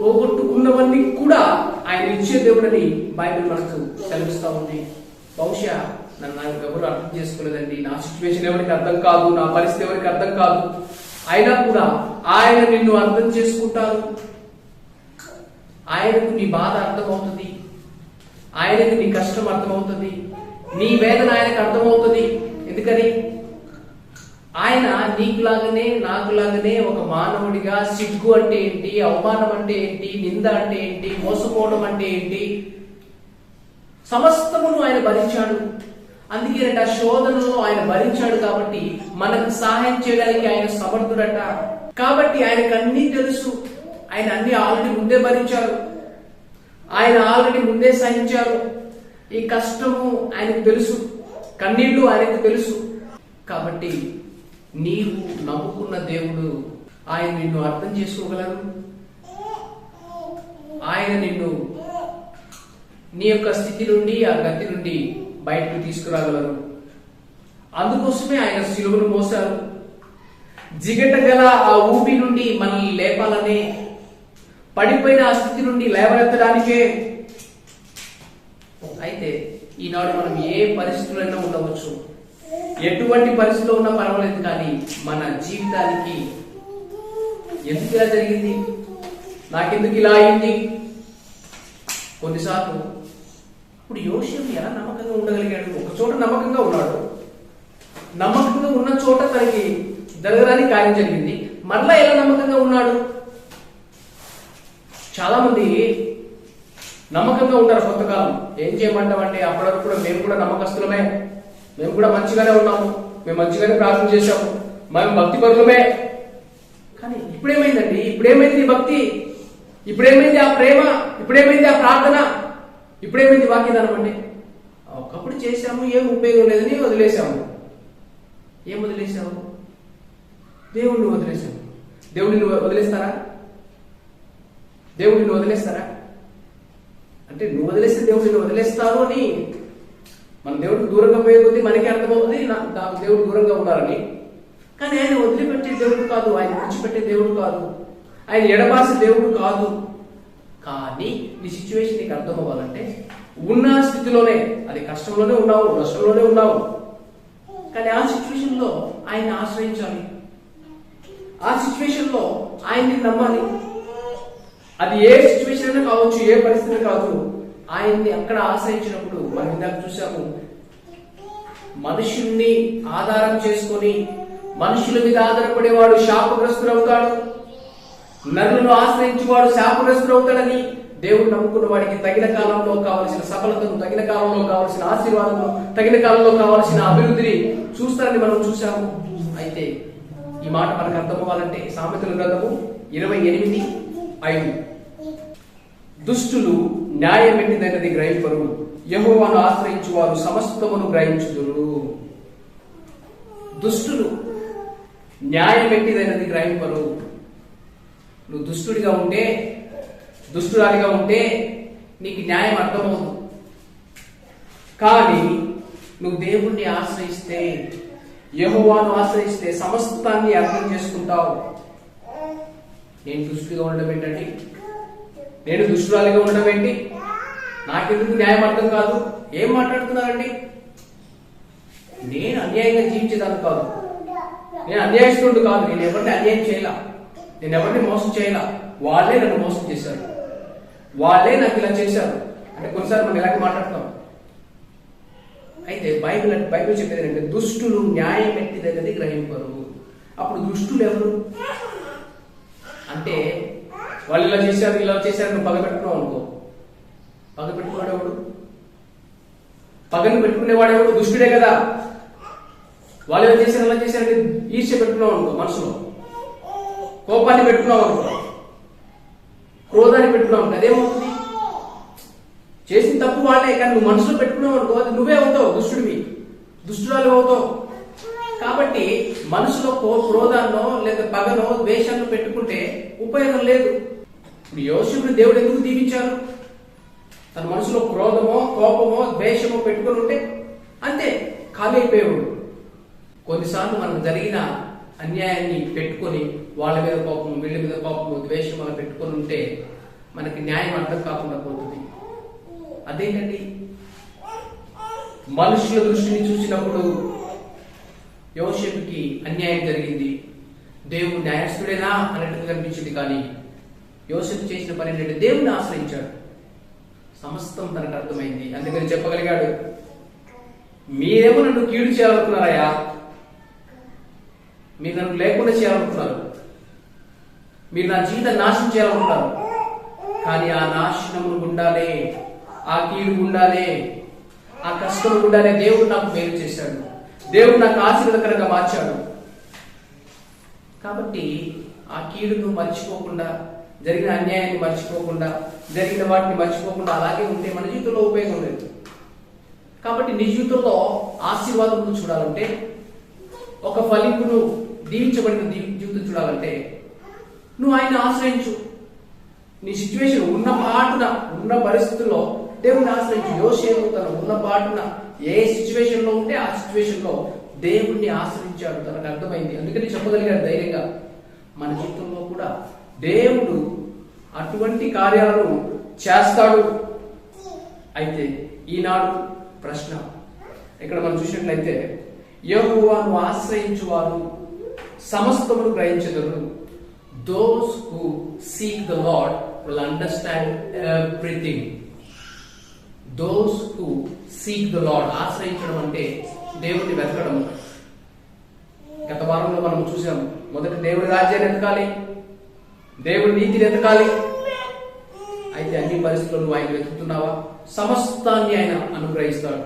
పోగొట్టుకున్నవన్నీ కూడా ఆయన ఇచ్చే దేవుడని బైబిల్ మనకు సెలవిస్తా ఉంది. బహుశా నన్ను ఎవరు అర్థం చేసుకోలేదండి, నా సిచ్యువేషన్ ఎవరికి అర్థం కాదు, నా పరిస్థితి ఎవరికి అర్థం కాదు, అయినా కూడా ఆయన నిన్ను అర్థం చేసుకుంటారు. ఆయనకు నీ బాధ అర్థమవుతుంది, ఆయనకు నీ కష్టం అర్థమవుతుంది, నీ వేదన ఆయనకు అర్థమవుతుంది. ఎందుకని ఆయన నీకులాగానే నాకులాగానే ఒక మానవుడిగా సిగ్గు అంటే ఏంటి, అవమానం అంటే ఏంటి, నింద అంటే ఏంటి, మోసపోవడం అంటే ఏంటి, సమస్తమును ఆయన భరించాడు. అందుకే ఆ శోధనలో ఆయన భరించాడు కాబట్టి మనకు సహాయం చేయడానికి ఆయన సమర్థుడట. కాబట్టి ఆయనకు అన్ని తెలుసు, ఆయన అన్ని ఆల్రెడీ ముందే భరించారు, ఆయన ఆల్రెడీ ముందే సహించారు. ఈ కష్టము ఆయనకు తెలుసు, కన్నీళ్లు ఆయనకు తెలుసు. కాబట్టి నీవు నమ్ముకున్న దేవుడు ఆయన నిన్ను అర్థం చేసుకోగలరు. ఆయన నిన్ను నీ యొక్క స్థితి నుండి, ఆ గతి నుండి బయటకు తీసుకురాగలరు. అందుకోసమే ఆయన సిలువను మోశారు. జిగట గల ఆ ఊపి నుండి మనల్ని లేపాలనే, పడిపోయిన ఆ స్థితి నుండి లేవనెత్తడానికే. అయితే ఈనాడు మనం ఏ పరిస్థితులైనా ఉండవచ్చు, ఎటువంటి పరిస్థితిలో ఉన్నా పర్వాలేదు, కానీ మన జీవితానికి ఎందుకు ఇలా జరిగింది, నాకెందుకు ఇలా అయింది? కొన్నిసార్లు ఇప్పుడు యోసేపు ఎలా నమ్మకంగా ఉండగలిగాడు? ఒక చోట నమ్మకంగా ఉన్నాడు, నమ్మకంగా ఉన్న చోట తనకి జరగడానికి కార్యం జరిగింది. మరలా ఎలా నమ్మకంగా ఉన్నాడు? చాలా మంది నమ్మకంగా ఉంటారు కొంతకాలం. ఏం చేయమంటామంటే అప్పటివరకు కూడా మేము కూడా నమ్మకస్తులమే, మేము కూడా మంచిగానే ఉన్నాము, మేము మంచిగానే ప్రార్థన చేశాము, మేము భక్తి పరులమే. కానీ ఇప్పుడేమైందండి? ఇప్పుడేమైంది భక్తి? ఇప్పుడేమైంది ఆ ప్రేమ? ఇప్పుడేమైంది ఆ ప్రార్థన? ఇప్పుడేమైంది వాక్యదానం? అంటే ఒకప్పుడు చేశాము, ఏం ఉపయోగం లేదని వదిలేశాము. ఏం వదిలేశావు? దేవుణ్ణి వదిలేశాము. దేవుడిని వదిలేస్తారా? దేవుడిని వదిలేస్తారా? అంటే నువ్వు వదిలేస్తే దేవుడిని వదిలేస్తారు అని మన దేవుడికి దూరంగా పోయే కొద్దీ మనకి అర్థమవుతుంది నాకు దేవుడు దూరంగా ఉన్నారని. కానీ ఆయన వదిలిపెట్టే దేవుడు కాదు, ఆయన విడిచిపెట్టే దేవుడు కాదు, ఆయన ఎడబాసే దేవుడు కాదు. కానీ నీ సిచ్యువేషన్ నీకు అర్థం అవ్వాలంటే ఉన్న స్థితిలోనే, అది కష్టంలోనే ఉన్నావు, నష్టంలోనే ఉన్నావు, కానీ ఆ సిచ్యువేషన్ లో ఆయన్ని ఆశ్రయించాలి, ఆ సిచ్యువేషన్ లో ఆయన్ని నమ్మాలి. అది ఏ సిచ్యువేషన్ అయినా కావచ్చు, ఏ పరిస్థితి కాదు, ఆయన్ని అక్కడ ఆశ్రయించినప్పుడు మనం ఇందాక చూసాము, మనుషుల్ని ఆధారం చేసుకొని మనుషుల మీద ఆధారపడేవాడు శాపగ్రస్తుడు అవుతాడు, నరులను ఆశ్రయించేవాడు శాపగ్రస్తుడు అవుతాడని దేవుడు నమ్ముకున్న వాడికి తగిన కాలంలో కావలసిన సఫలతను, తగిన కాలంలో కావలసిన ఆశీర్వాదము, తగిన కాలంలో కావలసిన అభివృద్ధిని చూస్తారని మనం చూసాము. అయితే ఈ మాట మనకు అర్థం అవ్వాలంటే సామెతల గ్రంథము 28:5, దుష్టులు న్యాయం ఎట్టిదైనది గ్రహింపరు, యెహోవాను ఆశ్రయించు వారు సమస్తమును గ్రహించుదురు. దుష్టులు న్యాయం ఎట్టిదైనది గ్రహింపరు. నువ్వు దుష్టుడిగా ఉంటే, దుష్టురాలిగా ఉంటే నీకు న్యాయం అర్థమవుతుంది. కానీ నువ్వు దేవుణ్ణి ఆశ్రయిస్తే, యెహోవాను ఆశ్రయిస్తే సమస్తాన్ని అర్థం చేసుకుంటావు. నేను దుష్టుడిగా ఉండడం ఏంటండి? నేను దుష్టురాలిగా ఉండడం ఏంటి? నాకెందుకు న్యాయం అర్థం కాదు? ఏం మాట్లాడుతున్నారండి? నేను అన్యాయంగా జీవించేదాన్ని కాదు, నేను అన్యాయస్తుడు కాదు, నేను ఎవరిని అన్యాయం చేయాల, నేను ఎవరిని మోసం చేయాల, వాళ్ళే నన్ను మోసం చేశారు, వాళ్ళే నాకు ఇలా చేశారు అంటే కొన్నిసార్లు మనం ఇలాగే మాట్లాడతాం. అయితే బైబిల్ చెప్పేది ఏంటంటే దుష్టులు న్యాయం ఎట్టిదనేది గ్రహింపరు. అప్పుడు దుష్టులు ఎవరు అంటే వాళ్ళు ఇలా చేశారు, ఇలా చేశారు, నువ్వు పగ పెట్టుకున్నావు అనుకో, పగ పెట్టుకునేవాడు, పగను పెట్టుకునేవాడెవడు? దుష్టుడే కదా. వాళ్ళు ఎలా చేశారు, ఎలా చేశారు ఈర్ష్య పెట్టుకున్నావు అనుకో, మనసులో కోపాన్ని పెట్టుకున్నావు అనుకో, క్రోధాన్ని పెట్టుకున్నావు అనుకో, అదేమవుతుంది? చేసిన తప్పు వాళ్ళే, కానీ నువ్వు మనసులో పెట్టుకున్నావు అనుకో, అది నువ్వే అవుతావు, దుష్టుడివి, దుష్టురాలు అవుతావు. కాబట్టి మనసులో క్రోధాన్నో లేదా పగనో ద్వేషాన్ని పెట్టుకుంటే ఉపయోగం లేదు. ఇప్పుడు యోసేపుని దేవుడు ఎందుకు దీవించారు? తన మనసులో క్రోధమో, కోపమో, ద్వేషమో పెట్టుకుని ఉంటే అంతే, ఖాళీ అయిపోయేవాడు. కొన్నిసార్లు మనకు జరిగిన అన్యాయాన్ని పెట్టుకొని వాళ్ళ మీద కోపం, వీళ్ళ మీద కోపము, ద్వేషం అలా పెట్టుకొని ఉంటే మనకి న్యాయం అర్థం కాకుండా పోతుంది. అదేంటండి? మనుషుల దృష్టిని చూసినప్పుడు యోసేపుకి అన్యాయం జరిగింది, దేవుడు న్యాయస్థుడేనా అన్నట్టుగా కనిపించింది. కానీ యోసేపు చేసిన పని ఏంటంటే దేవుడిని ఆశ్రయించాడు, సమస్తం తనకు అర్థమైంది. అందుకని చెప్పగలిగాడు, మీరేమో నన్ను కీడు చేయాలనుకున్నారయ్యా, మీరు నన్ను లేకుండా చేయాలనుకున్నారు, మీరు నా జీవితం నాశనం చేయాలనుకున్నారు, కానీ ఆ నాశనము గుండాలే, ఆ కీడు గుండాలే, ఆ కష్టం గుండాలే దేవుడు నాకు మేలు చేశాడు, దేవుడు నాకు ఆశీర్వాదకరంగా మార్చాడు. కాబట్టి ఆ కీడును మర్చిపోకుండా, జరిగిన అన్యాయాన్ని మర్చిపోకుండా, జరిగిన వాటిని మర్చిపోకుండా అలాగే ఉంటే మన జీవితంలో ఉపయోగం లేదు. కాబట్టి నీ జీవితంలో ఆశీర్వాదం చూడాలంటే, ఒక ఫలింపును దీవించబడిన జీవితం చూడాలంటే నువ్వు ఆయన ఆశ్రయించు. నీ సిచ్యువేషన్ ఉన్న పాటున, ఉన్న పరిస్థితుల్లో దేవుణ్ణి ఆశ్రయించు. యోసేపు తన ఉన్న పాటున ఏ సిచ్యువేషన్ లో ఉంటే ఆ సిచ్యువేషన్ లో దేవుణ్ణి ఆశ్రయించాడు. తనకు అర్థమైంది, అందుకని చెప్పగలిగాడు ధైర్యంగా. మన జీవితంలో కూడా దేవుడు అటువంటి కార్యాలను చేస్తాడు. అయితే ఈనాడు ప్రశ్న ఇక్కడ మనం చూసినట్లయితే, యెహోవాను ఆశ్రయించువారు సమస్తమును గ్రహించెదరు. Those who seek the Lord will understand everything. Those who seek the Lord, ఆశ్రయించడం అంటే దేవుడిని వెతకడం. గత వారంలో మనం చూసాం, మొదట దేవుడి రాజ్యాన్ని ఎతకాలి, దేవుడి నీతిని ఎతకాలి. అయితే అన్ని పరిస్థితుల్లో నువ్వు ఆయన వెతుకుతున్నావా? సమస్తాన్ని ఆయన అనుగ్రహిస్తాడు.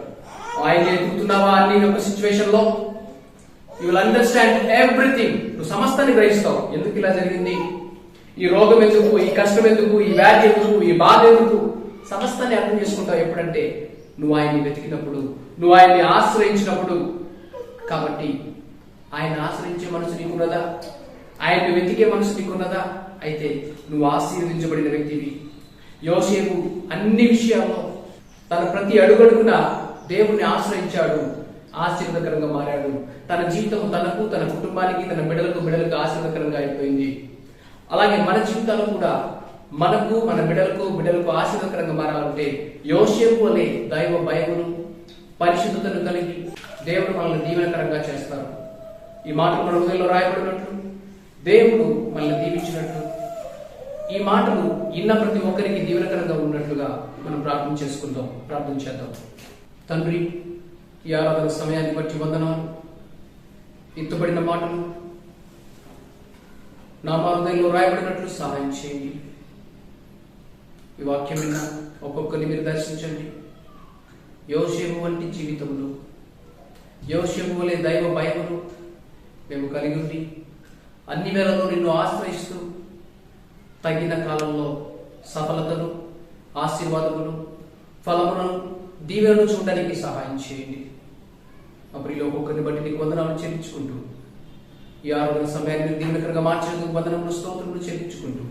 ఆయన వెతుకుతున్నావా? అన్ని ఒక సిచ్యువేషన్ లో యూ విల్ అండర్స్టాండ్ ఎవ్రీథింగ్. నువ్వు సమస్తాన్ని గ్రహిస్తావు. ఎందుకు ఇలా జరిగింది, ఈ రోగం ఎందుకు, ఈ కష్టం ఎందుకు, ఈ వ్యాధి ఎందుకు, ఈ బాధ ఎందుకు, సమస్తాన్ని అర్థం చేసుకుంటావు. ఎప్పుడంటే నువ్వు ఆయన్ని వెతికినప్పుడు, నువ్వు ఆయన్ని ఆశ్రయించినప్పుడు. కాబట్టి ఆయన ఆశ్రయించే మనసు నీకున్నదా? ఆయన్ని వెతికే మనసు నీకున్నదా? అయితే నువ్వు ఆశీర్వదించబడిన వ్యక్తివి. యోసేపు అన్ని విషయాల్లో తన ప్రతి అడుగడుగున దేవుణ్ణి ఆశ్రయించాడు, ఆశీర్వదకరంగా మారాడు. తన జీవితం తనకు, తన కుటుంబానికి, తన బిడ్డలకు ఆశీర్వదకరంగా అయిపోయింది. అలాగే మన జీవితాలు కూడా మనకు, మన బిడ్డలకు ఆశీర్వదకరంగా మారాలంటే యోసేపు వలె దైవ భయమును, పరిశుద్ధతను కలిగి దేవుడు మనల్ని దీవెనకరంగా చేస్తారు. ఈ మాటలు మన హృదయంలో రాయబడినట్లు, దేవుడు మనల్ని దీవించినట్లు, ఈ మాటలు ఇన్న ప్రతి ఒక్కరికి దీవెనకరంగా ఉన్నట్లుగా మనం ప్రార్థన చేసుకుందాం. ప్రార్థన చేద్దాం. తండ్రి, ఈ ఆరాధన సమయాన్ని బట్టి వందనాలు. ఎత్తుబడిన మాటలు నా హృదయంలో రాయబడినట్లు సహాయం చేయండి. ఈ వాక్యం విన్న ఒక్కొక్కరిని మీరు దర్శించండి. యోసేపు వంటి జీవితంలో, యోసేపు వలె దైవ భయమును మేము కలిగి ఉండి అన్ని వేళలో నిన్ను ఆశ్రయిస్తూ తగిన కాలంలో సఫలతను, ఆశీర్వాదమును, ఫలములను, దీవెనను చూడడానికి సహాయం చేయండి. మా ప్రియులు ఒక్కొక్కరిని బట్టి నీకు వందనాలు చెల్లించుకుంటూ, ఈ ఆరాధన సమయాన్ని దీవెనకరంగా మార్చేందుకు వందనములు, స్తోత్రములు చెల్లించుకుంటూ,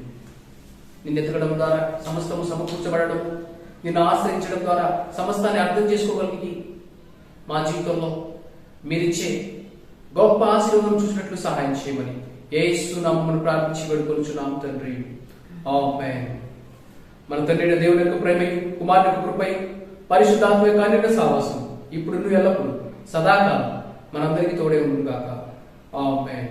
నిన్ను ఎతకడం ద్వారా సమస్తము సమకూర్చబడడం, నిన్ను ఆశ్రయించడం ద్వారా సమస్తాన్ని అర్థం చేసుకోగలిగి మా జీవితంలో మీరిచ్చే గొప్ప ఆశీర్వాదం చూసినట్లు సహాయం చేయమని యేసు నామమున ప్రార్థించి వేడుకొనుచున్నాము తండ్రి. ఆమేన్. మన తండ్రి దేవుని యొక్క ప్రేమయు, కుమారుని యొక్క కృపయు, పరిశుద్ధాత్మ యొక్క అన్యోన్య సహవాసం ఇప్పుడు ఎల్లప్పుడు సదాకాలం మనందరికీ తోడే ఉండుగాక. ఆమేన్.